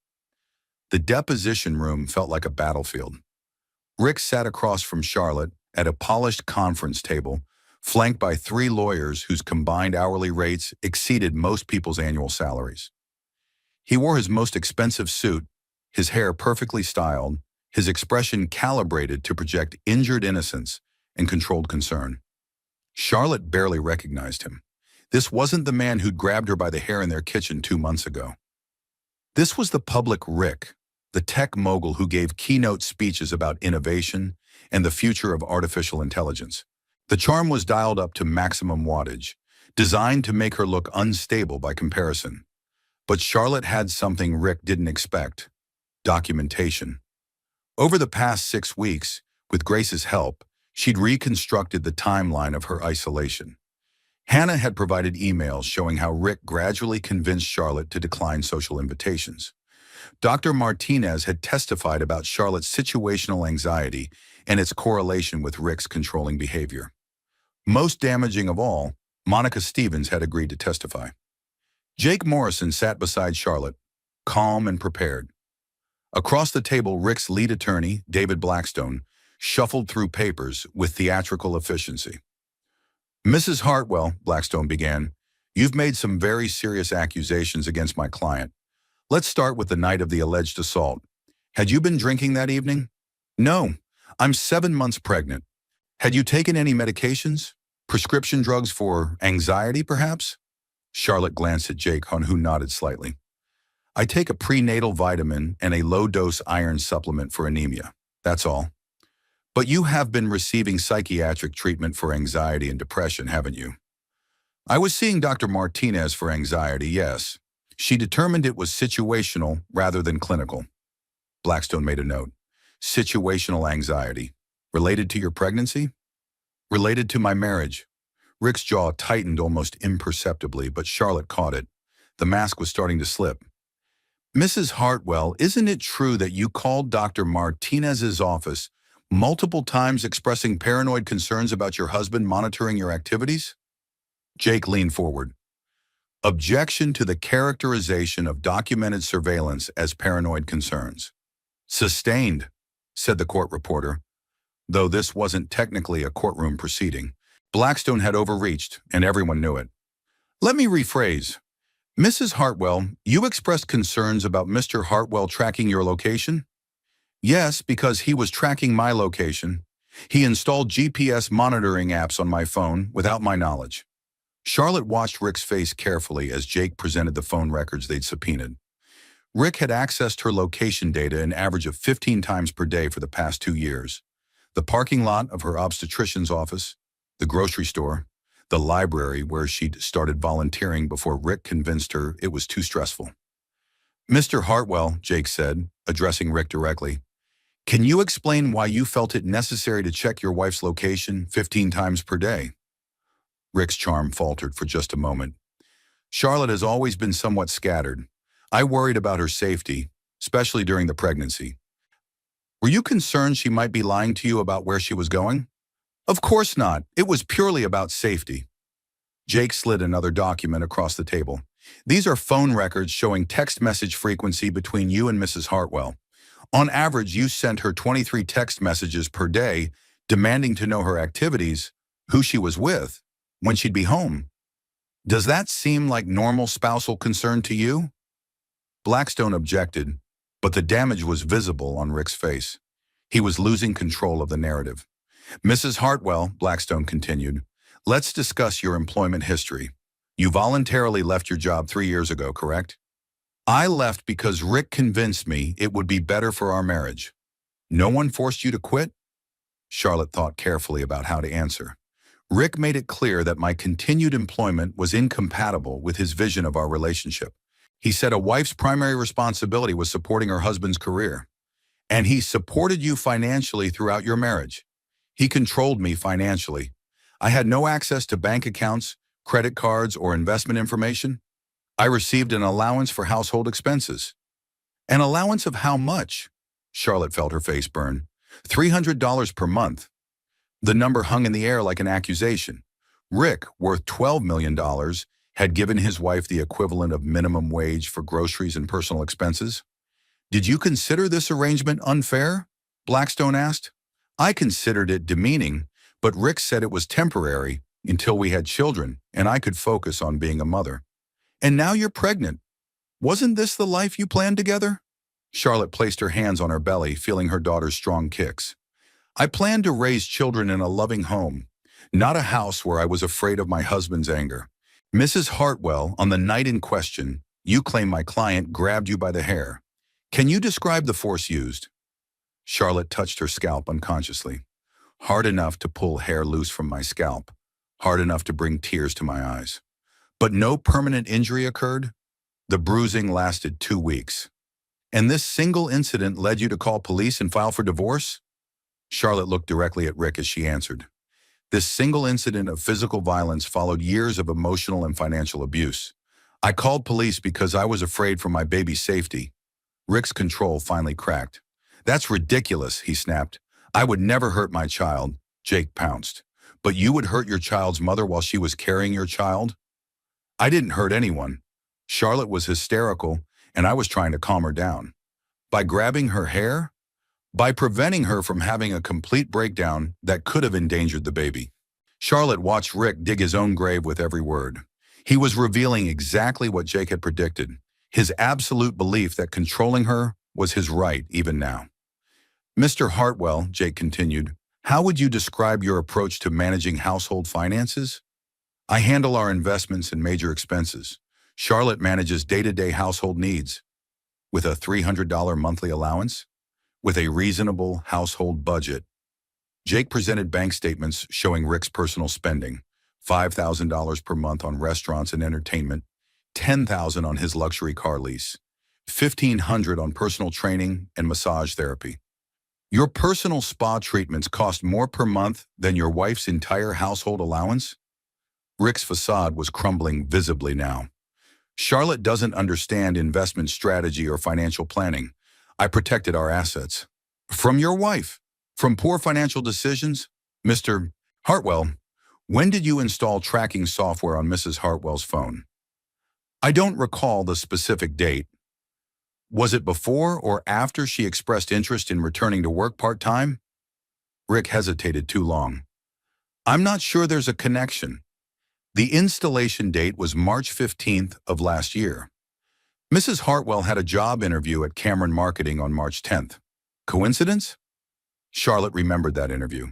The deposition room felt like a battlefield. Rick sat across from Charlotte at a polished conference table, flanked by 3 lawyers whose combined hourly rates exceeded most people's annual salaries. He wore his most expensive suit, his hair perfectly styled, his expression calibrated to project injured innocence and controlled concern. Charlotte barely recognized him. This wasn't the man who'd grabbed her by the hair in their kitchen 2 months ago. This was the public Rick, the tech mogul who gave keynote speeches about innovation and the future of artificial intelligence. The charm was dialed up to maximum wattage, designed to make her look unstable by comparison. But Charlotte had something Rick didn't expect: documentation. Over the past 6 weeks, with Grace's help, she'd reconstructed the timeline of her isolation. Hannah had provided emails showing how Rick gradually convinced Charlotte to decline social invitations. Dr. Martinez had testified about Charlotte's situational anxiety and its correlation with Rick's controlling behavior. Most damaging of all, Monica Stevens had agreed to testify. Jake Morrison sat beside Charlotte, calm and prepared. Across the table, Rick's lead attorney, David Blackstone, shuffled through papers with theatrical efficiency. Mrs. Hartwell, Blackstone began, you've made some very serious accusations against my client. Let's start with the night of the alleged assault. Had you been drinking that evening? No, I'm 7 months pregnant. Had you taken any medications? Prescription drugs for anxiety, perhaps? Charlotte glanced at Jake, who nodded slightly. I take a prenatal vitamin and a low-dose iron supplement for anemia. That's all. But you have been receiving psychiatric treatment for anxiety and depression, haven't you? I was seeing Dr. Martinez for anxiety, yes. She determined it was situational rather than clinical. Blackstone made a note. Situational anxiety. Related to your pregnancy? Related to my marriage. Rick's jaw tightened almost imperceptibly, but Charlotte caught it. The mask was starting to slip. Mrs. Hartwell, isn't it true that you called Dr. Martinez's office multiple times expressing paranoid concerns about your husband monitoring your activities? Jake leaned forward. Objection to the characterization of documented surveillance as paranoid concerns. Sustained, said the court reporter, though this wasn't technically a courtroom proceeding. Blackstone had overreached, and everyone knew it. Let me rephrase. Mrs. Hartwell, you expressed concerns about Mr. Hartwell tracking your location? Yes, because he was tracking my location. He installed GPS monitoring apps on my phone without my knowledge. Charlotte watched Rick's face carefully as Jake presented the phone records they'd subpoenaed. Rick had accessed her location data an average of 15 times per day for the past 2 years. The parking lot of her obstetrician's office, the grocery store, the library where she'd started volunteering before Rick convinced her it was too stressful. Mr. Hartwell, Jake said, addressing Rick directly, can you explain why you felt it necessary to check your wife's location 15 times per day? Rick's charm faltered for just a moment. Charlotte has always been somewhat scattered. I worried about her safety, especially during the pregnancy. Were you concerned she might be lying to you about where she was going? Of course not. It was purely about safety. Jake slid another document across the table. These are phone records showing text message frequency between you and Mrs. Hartwell. On average, you sent her 23 text messages per day, demanding to know her activities, who she was with, when she'd be home. Does that seem like normal spousal concern to you? Blackstone objected, but the damage was visible on Rick's face. He was losing control of the narrative. Mrs. Hartwell, Blackstone continued, let's discuss your employment history. You voluntarily left your job 3 years ago, correct? I left because Rick convinced me it would be better for our marriage. No one forced you to quit? Charlotte thought carefully about how to answer. Rick made it clear that my continued employment was incompatible with his vision of our relationship. He said a wife's primary responsibility was supporting her husband's career. And he supported you financially throughout your marriage. He controlled me financially. I had no access to bank accounts, credit cards, or investment information. I received an allowance for household expenses. An allowance of how much? Charlotte felt her face burn. $300 per month. The number hung in the air like an accusation. Rick, worth $12 million, had given his wife the equivalent of minimum wage for groceries and personal expenses. Did you consider this arrangement unfair? Blackstone asked. I considered it demeaning, but Rick said it was temporary until we had children and I could focus on being a mother. And now you're pregnant. Wasn't this the life you planned together? Charlotte placed her hands on her belly, feeling her daughter's strong kicks. I planned to raise children in a loving home, not a house where I was afraid of my husband's anger. Mrs. Hartwell, on the night in question, you claim my client grabbed you by the hair. Can you describe the force used? Charlotte touched her scalp unconsciously. Hard enough to pull hair loose from my scalp. Hard enough to bring tears to my eyes. But no permanent injury occurred? The bruising lasted 2 weeks. And this single incident led you to call police and file for divorce? Charlotte looked directly at Rick as she answered. This single incident of physical violence followed years of emotional and financial abuse. I called police because I was afraid for my baby's safety. Rick's control finally cracked. That's ridiculous, he snapped. I would never hurt my child, Jake pounced. But you would hurt your child's mother while she was carrying your child? I didn't hurt anyone. Charlotte was hysterical, and I was trying to calm her down. By grabbing her hair? By preventing her from having a complete breakdown that could have endangered the baby. Charlotte watched Rick dig his own grave with every word. He was revealing exactly what Jake had predicted, his absolute belief that controlling her was his right even now. Mr. Hartwell, Jake continued, how would you describe your approach to managing household finances? I handle our investments and major expenses. Charlotte manages day-to-day household needs. with a $300 monthly allowance, with a reasonable household budget. Jake presented bank statements showing Rick's personal spending, $5,000 per month on restaurants and entertainment, $10,000 on his luxury car lease, $1,500 on personal training and massage therapy. Your personal spa treatments cost more per month than your wife's entire household allowance? Rick's facade was crumbling visibly now. Charlotte doesn't understand investment strategy or financial planning. I protected our assets. From your wife? From poor financial decisions? Mr. Hartwell, when did you install tracking software on Mrs. Hartwell's phone? I don't recall the specific date. Was it before or after she expressed interest in returning to work part-time? Rick hesitated too long. I'm not sure there's a connection. The installation date was March 15th of last year. Mrs. Hartwell had a job interview at Cameron Marketing on March 10th. Coincidence? Charlotte remembered that interview.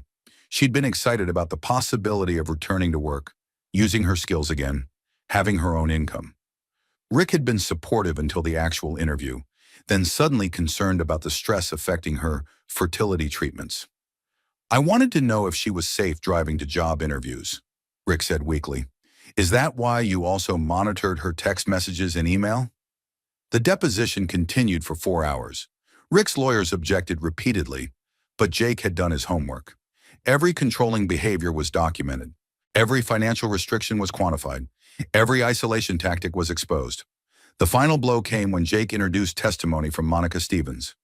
She'd been excited about the possibility of returning to work, using her skills again, having her own income. Rick had been supportive until the actual interview, then suddenly concerned about the stress affecting her fertility treatments. I wanted to know if she was safe driving to job interviews, Rick said weakly. Is that why you also monitored her text messages and email? The deposition continued for 4 hours. Rick's lawyers objected repeatedly, but Jake had done his homework. Every controlling behavior was documented. Every financial restriction was quantified. Every isolation tactic was exposed. The final blow came when Jake introduced testimony from Monica Stevens.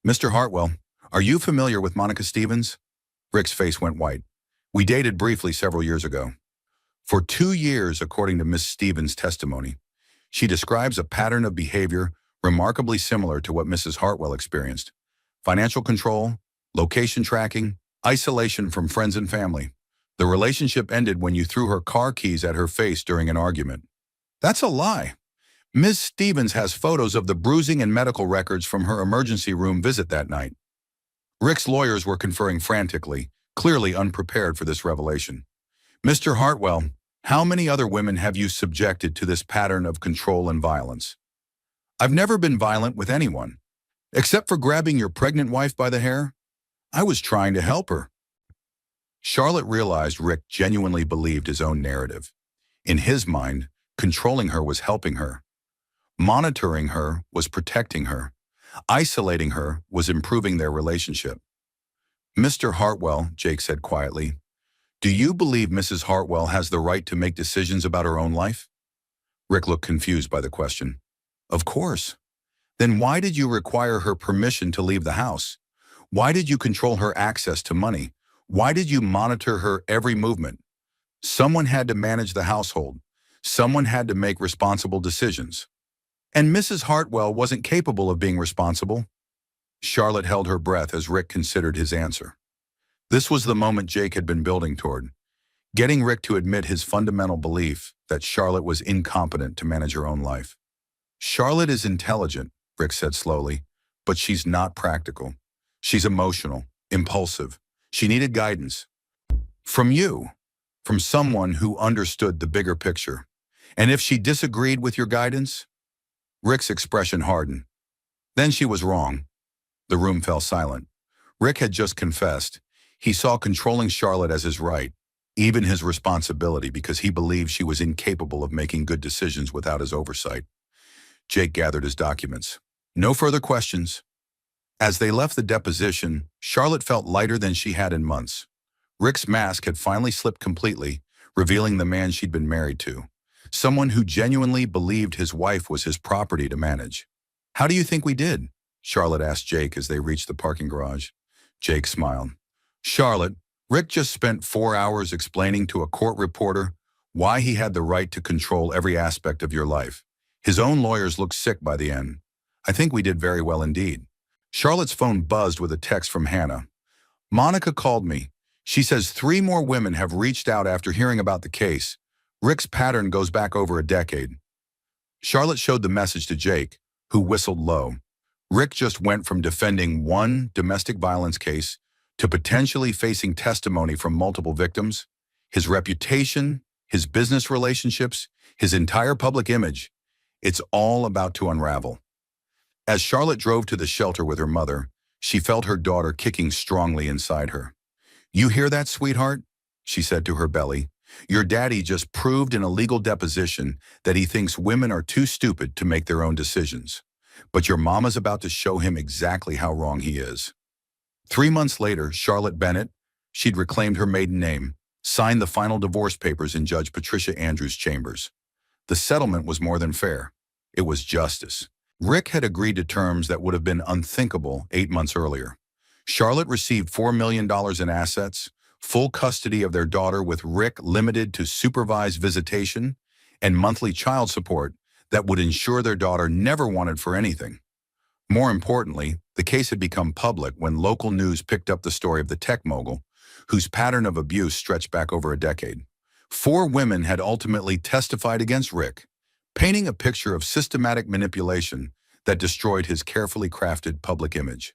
Mr. Hartwell, are you familiar with Monica Stevens? Rick's face went white. We dated briefly several years ago. For 2 years, according to Miss Stevens' testimony, she describes a pattern of behavior remarkably similar to what Mrs. Hartwell experienced. Financial control, location tracking, isolation from friends and family. The relationship ended when you threw her car keys at her face during an argument. That's a lie. Ms. Stevens has photos of the bruising and medical records from her emergency room visit that night. Rick's lawyers were conferring frantically, clearly unprepared for this revelation. Mr. Hartwell, how many other women have you subjected to this pattern of control and violence? I've never been violent with anyone. Except for grabbing your pregnant wife by the hair? I was trying to help her. Charlotte realized Rick genuinely believed his own narrative. In his mind, controlling her was helping her. Monitoring her was protecting her. Isolating her was improving their relationship. Mr. Hartwell, Jake said quietly, do you believe Mrs. Hartwell has the right to make decisions about her own life? Rick looked confused by the question. Of course. Then why did you require her permission to leave the house? Why did you control her access to money? Why did you monitor her every movement? Someone had to manage the household. Someone had to make responsible decisions. And Mrs. Hartwell wasn't capable of being responsible. Charlotte held her breath as Rick considered his answer. This was the moment Jake had been building toward, getting Rick to admit his fundamental belief that Charlotte was incompetent to manage her own life. Charlotte is intelligent, Rick said slowly, but she's not practical. She's emotional, impulsive. She needed guidance. From you, from someone who understood the bigger picture. And if she disagreed with your guidance? Rick's expression hardened. Then she was wrong. The room fell silent. Rick had just confessed. He saw controlling Charlotte as his right, even his responsibility, because he believed she was incapable of making good decisions without his oversight. Jake gathered his documents. No further questions. As they left the deposition, Charlotte felt lighter than she had in months. Rick's mask had finally slipped completely, revealing the man she'd been married to. Someone who genuinely believed his wife was his property to manage. How do you think we did? Charlotte asked Jake as they reached the parking garage. Jake smiled. Charlotte, Rick just spent 4 hours explaining to a court reporter why he had the right to control every aspect of your life. His own lawyers looked sick by the end. I think we did very well indeed. Charlotte's phone buzzed with a text from Hannah. Monica called me. She says 3 more women have reached out after hearing about the case. Rick's pattern goes back over a decade. Charlotte showed the message to Jake, who whistled low. Rick just went from defending one domestic violence case to potentially facing testimony from multiple victims. His reputation, his business relationships, his entire public image, it's all about to unravel. As Charlotte drove to the shelter with her mother, she felt her daughter kicking strongly inside her. "You hear that, sweetheart?" she said to her belly. "Your daddy just proved in a legal deposition that he thinks women are too stupid to make their own decisions. But your mama's about to show him exactly how wrong he is." 3 months later, Charlotte Bennett, she'd reclaimed her maiden name, signed the final divorce papers in Judge Patricia Andrews' chambers. The settlement was more than fair. It was justice. Rick had agreed to terms that would have been unthinkable 8 months earlier. Charlotte received $4 million in assets, full custody of their daughter with Rick limited to supervised visitation, and monthly child support that would ensure their daughter never wanted for anything. More importantly, the case had become public when local news picked up the story of the tech mogul, whose pattern of abuse stretched back over a decade. 4 women had ultimately testified against Rick, painting a picture of systematic manipulation that destroyed his carefully crafted public image.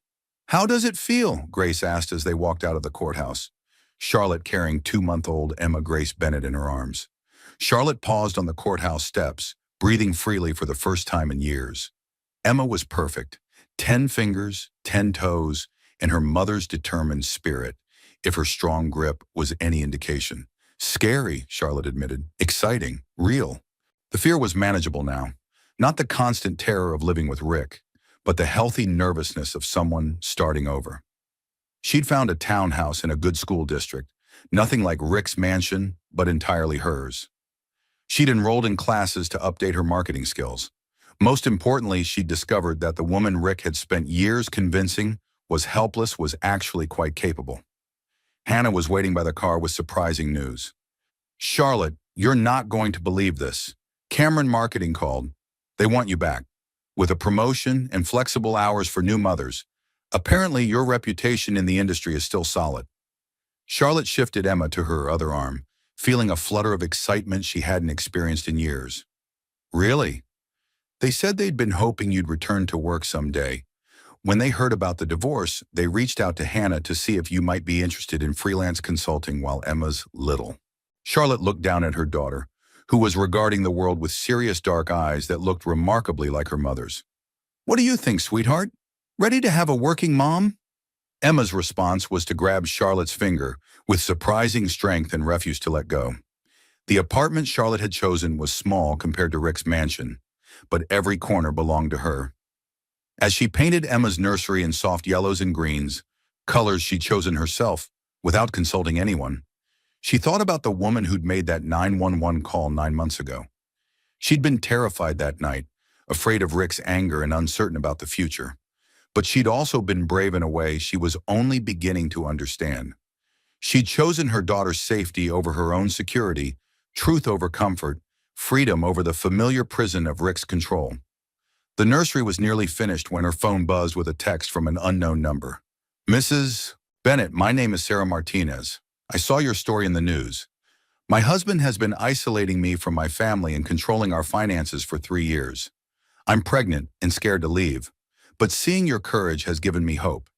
"How does it feel?" Grace asked as they walked out of the courthouse, Charlotte carrying 2-month-old Emma Grace Bennett in her arms. Charlotte paused on the courthouse steps, breathing freely for the first time in years. Emma was perfect, 10 fingers, 10 toes, and her mother's determined spirit, if her strong grip was any indication. "Scary," Charlotte admitted. "Exciting. Real." The fear was manageable now. Not the constant terror of living with Rick, but the healthy nervousness of someone starting over. She'd found a townhouse in a good school district, nothing like Rick's mansion, but entirely hers. She'd enrolled in classes to update her marketing skills. Most importantly, she'd discovered that the woman Rick had spent years convincing was helpless was actually quite capable. Hannah was waiting by the car with surprising news. "Charlotte, you're not going to believe this. Cameron Marketing called. They want you back. With a promotion and flexible hours for new mothers. Apparently, your reputation in the industry is still solid." Charlotte shifted Emma to her other arm, feeling a flutter of excitement she hadn't experienced in years. "Really? They said they'd been hoping you'd return to work someday. When they heard about the divorce, they reached out to Hannah to see if you might be interested in freelance consulting while Emma's little." Charlotte looked down at her daughter, who was regarding the world with serious dark eyes that looked remarkably like her mother's. "What do you think, sweetheart? Ready to have a working mom?" Emma's response was to grab Charlotte's finger with surprising strength and refuse to let go. The apartment Charlotte had chosen was small compared to Rick's mansion, but every corner belonged to her. As she painted Emma's nursery in soft yellows and greens, colors she'd chosen herself, without consulting anyone, she thought about the woman who'd made that 911 call 9 months ago. She'd been terrified that night, afraid of Rick's anger and uncertain about the future. But she'd also been brave in a way she was only beginning to understand. She'd chosen her daughter's safety over her own security, truth over comfort, freedom over the familiar prison of Rick's control. The nursery was nearly finished when her phone buzzed with a text from an unknown number. "Mrs. Bennett, my name is Sarah Martinez. I saw your story in the news. My husband has been isolating me from my family and controlling our finances for 3 years. I'm pregnant and scared to leave, but seeing your courage has given me hope.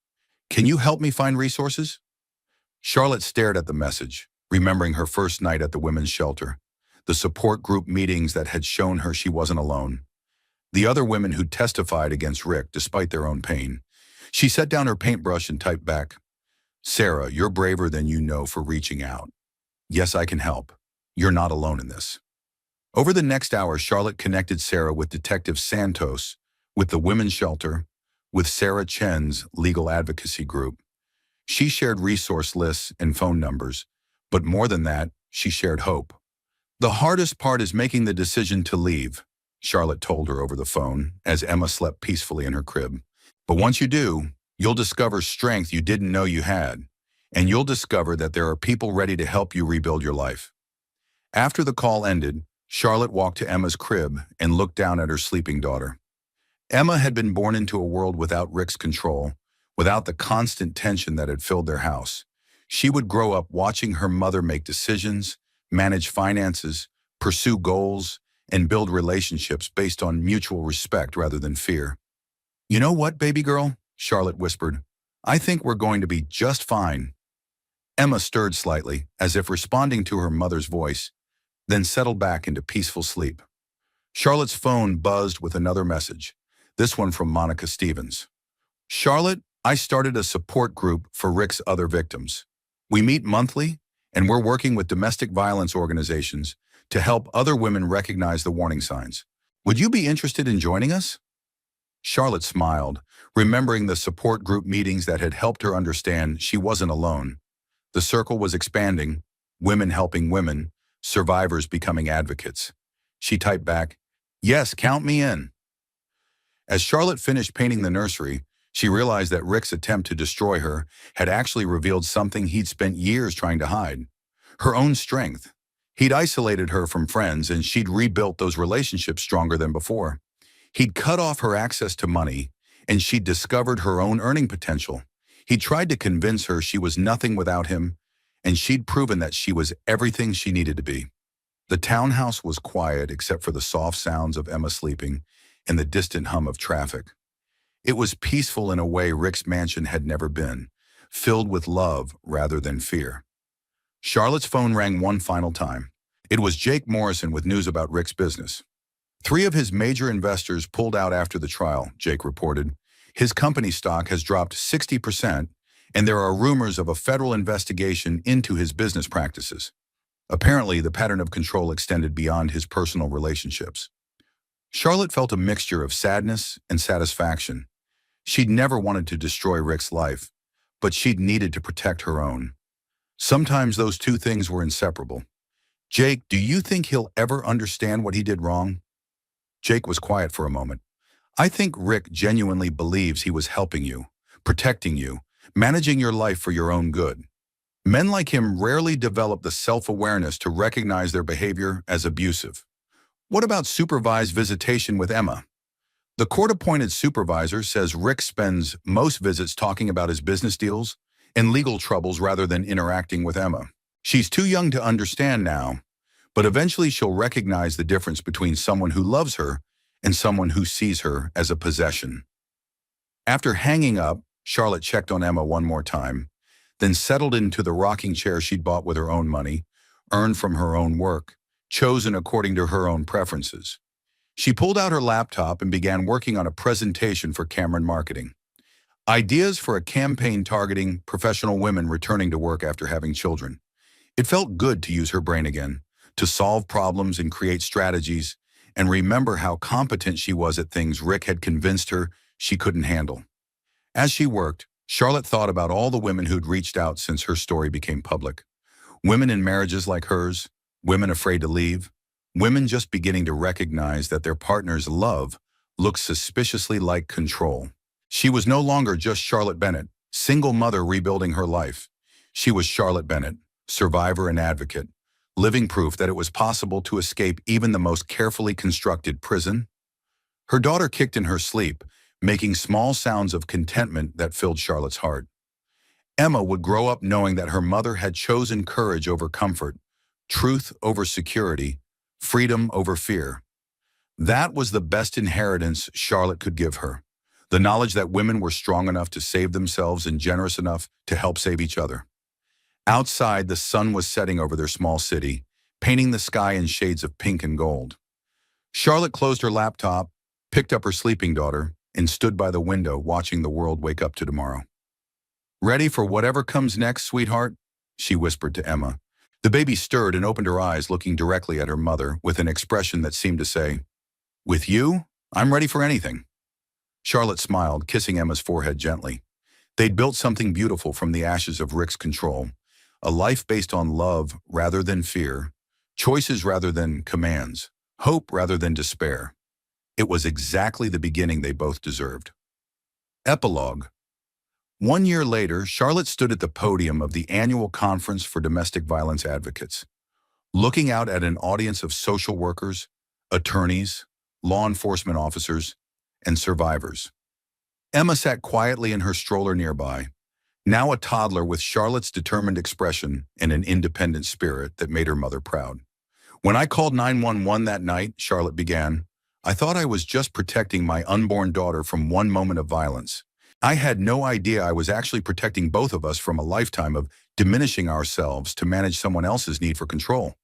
Can you help me find resources?" Charlotte stared at the message, remembering her first night at the women's shelter, the support group meetings that had shown her she wasn't alone, the other women who testified against Rick despite their own pain. She set down her paintbrush and typed back, "Sarah, you're braver than you know for reaching out. Yes, I can help. You're not alone in this." Over the next hour, Charlotte connected Sarah with Detective Santos, with the women's shelter, with Sarah Chen's legal advocacy group. She shared resource lists and phone numbers, but more than that, she shared hope. "The hardest part is making the decision to leave," Charlotte told her over the phone as Emma slept peacefully in her crib. "But once you do, you'll discover strength you didn't know you had, and you'll discover that there are people ready to help you rebuild your life." After the call ended, Charlotte walked to Emma's crib and looked down at her sleeping daughter. Emma had been born into a world without Rick's control, without the constant tension that had filled their house. She would grow up watching her mother make decisions, manage finances, pursue goals, and build relationships based on mutual respect rather than fear. "You know what, baby girl?" Charlotte whispered. "I think we're going to be just fine." Emma stirred slightly, as if responding to her mother's voice, then settled back into peaceful sleep. Charlotte's phone buzzed with another message. This one from Monica Stevens. Charlotte, I started a support group for Rick's other victims. We meet monthly, and we're working with domestic violence organizations to help other women recognize the warning signs. Would you be interested in joining us? Charlotte smiled, remembering the support group meetings that had helped her understand she wasn't alone. The circle was expanding, women helping women, survivors becoming advocates. She typed back, "Yes, count me in." As Charlotte finished painting the nursery, she realized that Rick's attempt to destroy her had actually revealed something he'd spent years trying to hide: her own strength. He'd isolated her from friends, and she'd rebuilt those relationships stronger than before. He'd cut off her access to money, and she'd discovered her own earning potential. He tried to convince her she was nothing without him, and she'd proven that she was everything she needed to be. The townhouse was quiet except for the soft sounds of Emma sleeping and the distant hum of traffic. It was peaceful in a way Rick's mansion had never been, filled with love rather than fear. Charlotte's phone rang one final time. It was Jake Morrison with news about Rick's business. 3 of his major investors pulled out after the trial, Jake reported. His company stock has dropped 60%, and there are rumors of a federal investigation into his business practices. Apparently, the pattern of control extended beyond his personal relationships. Charlotte felt a mixture of sadness and satisfaction. She'd never wanted to destroy Rick's life, but she'd needed to protect her own. Sometimes those two things were inseparable. "Jake, do you think he'll ever understand what he did wrong?" Jake was quiet for a moment. "I think Rick genuinely believes he was helping you, protecting you, managing your life for your own good. Men like him rarely develop the self-awareness to recognize their behavior as abusive." What about supervised visitation with Emma? The court-appointed supervisor says Rick spends most visits talking about his business deals and legal troubles rather than interacting with Emma. She's too young to understand now, but eventually she'll recognize the difference between someone who loves her and someone who sees her as a possession. After hanging up, Charlotte checked on Emma one more time, then settled into the rocking chair she'd bought with her own money, earned from her own work, chosen according to her own preferences. She pulled out her laptop and began working on a presentation for Cameron Marketing. Ideas for a campaign targeting professional women returning to work after having children. It felt good to use her brain again, to solve problems and create strategies, and remember how competent she was at things Rick had convinced her she couldn't handle. As she worked, Charlotte thought about all the women who'd reached out since her story became public. Women in marriages like hers, women afraid to leave, women just beginning to recognize that their partner's love looked suspiciously like control. She was no longer just Charlotte Bennett, single mother rebuilding her life. She was Charlotte Bennett, survivor and advocate, living proof that it was possible to escape even the most carefully constructed prison. Her daughter kicked in her sleep, making small sounds of contentment that filled Charlotte's heart. Emma would grow up knowing that her mother had chosen courage over comfort, truth over security, freedom over fear. That was the best inheritance Charlotte could give her, the knowledge that women were strong enough to save themselves and generous enough to help save each other. Outside, the sun was setting over their small city, painting the sky in shades of pink and gold. Charlotte closed her laptop, picked up her sleeping daughter, and stood by the window watching the world wake up to tomorrow. "Ready for whatever comes next, sweetheart?" she whispered to Emma. The baby stirred and opened her eyes, looking directly at her mother with an expression that seemed to say, "With you, I'm ready for anything." Charlotte smiled, kissing Emma's forehead gently. They'd built something beautiful from the ashes of Rick's control, a life based on love rather than fear, choices rather than commands, hope rather than despair. It was exactly the beginning they both deserved. Epilogue. 1 year later, Charlotte stood at the podium of the annual Conference for Domestic Violence Advocates, looking out at an audience of social workers, attorneys, law enforcement officers, and survivors. Emma sat quietly in her stroller nearby, now a toddler with Charlotte's determined expression and an independent spirit that made her mother proud. "When I called 911 that night," Charlotte began, "I thought I was just protecting my unborn daughter from one moment of violence. I had no idea I was actually protecting both of us from a lifetime of diminishing ourselves to manage someone else's need for control."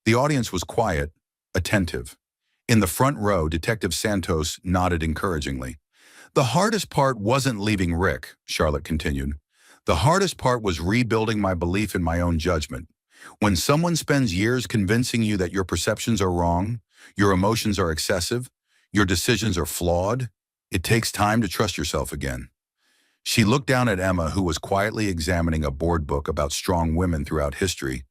The audience was quiet, attentive. In the front row, Detective Santos nodded encouragingly. The hardest part wasn't leaving Rick, Charlotte continued. The hardest part was rebuilding my belief in my own judgment. When someone spends years convincing you that your perceptions are wrong, your emotions are excessive, your decisions are flawed, it takes time to trust yourself again. She looked down at Emma, who was quietly examining a board book about strong women throughout history,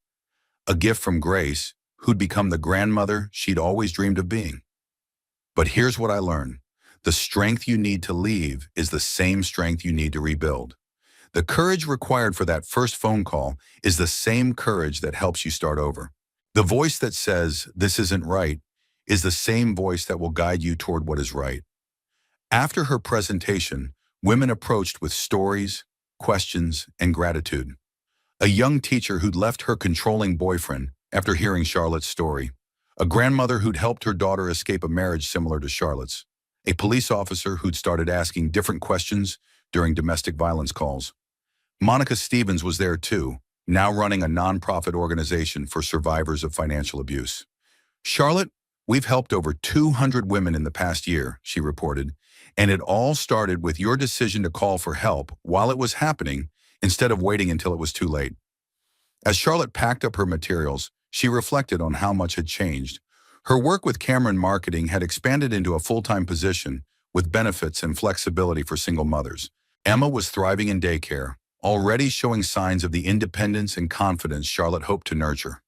a gift from Grace, who'd become the grandmother she'd always dreamed of being. But here's what I learned. The strength you need to leave is the same strength you need to rebuild. The courage required for that first phone call is the same courage that helps you start over. The voice that says, "This isn't right," is the same voice that will guide you toward what is right. After her presentation, women approached with stories, questions, and gratitude. A young teacher who'd left her controlling boyfriend after hearing Charlotte's story. A grandmother who'd helped her daughter escape a marriage similar to Charlotte's. A police officer who'd started asking different questions during domestic violence calls. Monica Stevens was there too, now running a nonprofit organization for survivors of financial abuse. "Charlotte, we've helped over 200 women in the past year," she reported, "and it all started with your decision to call for help while it was happening instead of waiting until it was too late." As Charlotte packed up her materials, she reflected on how much had changed. Her work with Cameron Marketing had expanded into a full-time position with benefits and flexibility for single mothers. Emma was thriving in daycare, already showing signs of the independence and confidence Charlotte hoped to nurture.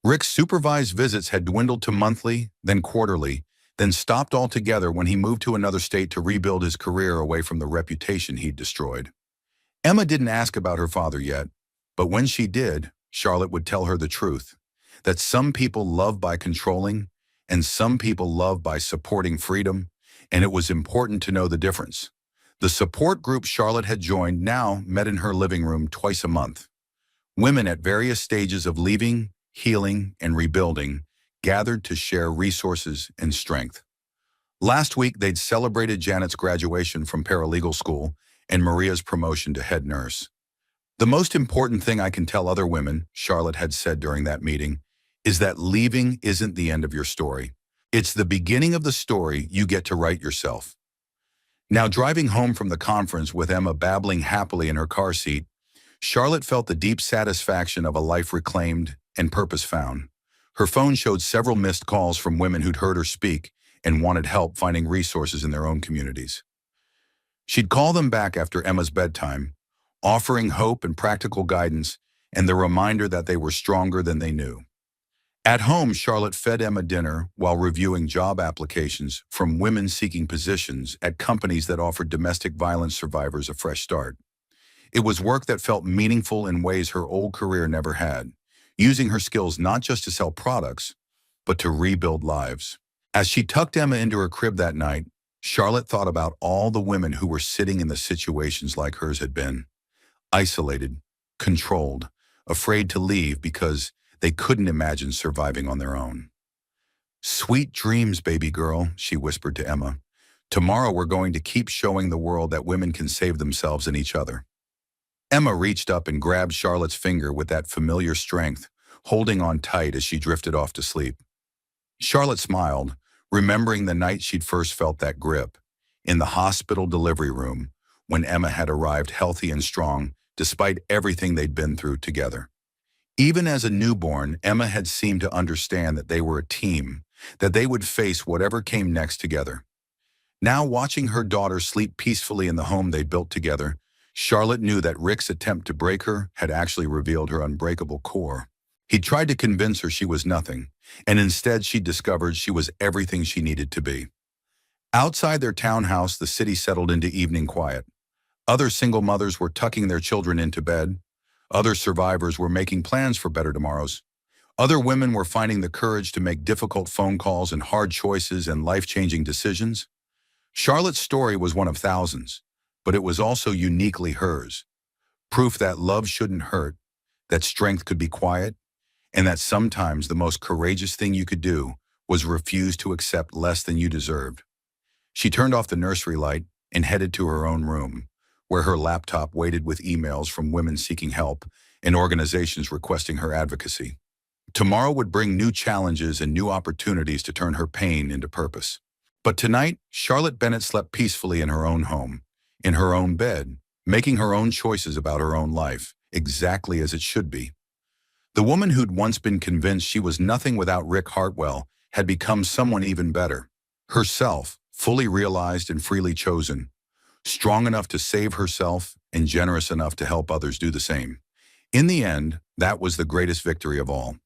Rick's supervised visits had dwindled to monthly, then quarterly, then stopped altogether when he moved to another state to rebuild his career away from the reputation he'd destroyed. Emma didn't ask about her father yet, but when she did, Charlotte would tell her the truth, that some people love by controlling and some people love by supporting freedom, and it was important to know the difference. The support group Charlotte had joined now met in her living room twice a month. Women at various stages of leaving, healing, and rebuilding gathered to share resources and strength. Last week, they'd celebrated Janet's graduation from paralegal school and Maria's promotion to head nurse. "The most important thing I can tell other women," Charlotte had said during that meeting, "is that leaving isn't the end of your story. It's the beginning of the story you get to write yourself." Now, driving home from the conference with Emma babbling happily in her car seat, Charlotte felt the deep satisfaction of a life reclaimed and purpose found. Her phone showed several missed calls from women who'd heard her speak and wanted help finding resources in their own communities. She'd call them back after Emma's bedtime, offering hope and practical guidance and the reminder that they were stronger than they knew. At home, Charlotte fed Emma dinner while reviewing job applications from women seeking positions at companies that offered domestic violence survivors a fresh start. It was work that felt meaningful in ways her old career never had, using her skills not just to sell products, but to rebuild lives. As she tucked Emma into her crib that night, Charlotte thought about all the women who were sitting in the situations like hers had been. Isolated, controlled, afraid to leave because they couldn't imagine surviving on their own. "Sweet dreams, baby girl," she whispered to Emma. "Tomorrow we're going to keep showing the world that women can save themselves and each other." Emma reached up and grabbed Charlotte's finger with that familiar strength, holding on tight as she drifted off to sleep. Charlotte smiled, remembering the night she'd first felt that grip, in the hospital delivery room, when Emma had arrived healthy and strong despite everything they'd been through together. Even as a newborn, Emma had seemed to understand that they were a team, that they would face whatever came next together. Now, watching her daughter sleep peacefully in the home they'd built together, Charlotte knew that Rick's attempt to break her had actually revealed her unbreakable core. He'd tried to convince her she was nothing, and instead she discovered she was everything she needed to be. Outside their townhouse, the city settled into evening quiet. Other single mothers were tucking their children into bed. Other survivors were making plans for better tomorrows. Other women were finding the courage to make difficult phone calls and hard choices and life-changing decisions. Charlotte's story was one of thousands, but it was also uniquely hers. Proof that love shouldn't hurt, that strength could be quiet, and that sometimes the most courageous thing you could do was refuse to accept less than you deserved. She turned off the nursery light and headed to her own room, where her laptop waited with emails from women seeking help and organizations requesting her advocacy. Tomorrow would bring new challenges and new opportunities to turn her pain into purpose. But tonight, Charlotte Bennett slept peacefully in her own home, in her own bed, making her own choices about her own life, exactly as it should be. The woman who'd once been convinced she was nothing without Rick Hartwell had become someone even better. Herself, fully realized and freely chosen, strong enough to save herself and generous enough to help others do the same. In the end, that was the greatest victory of all.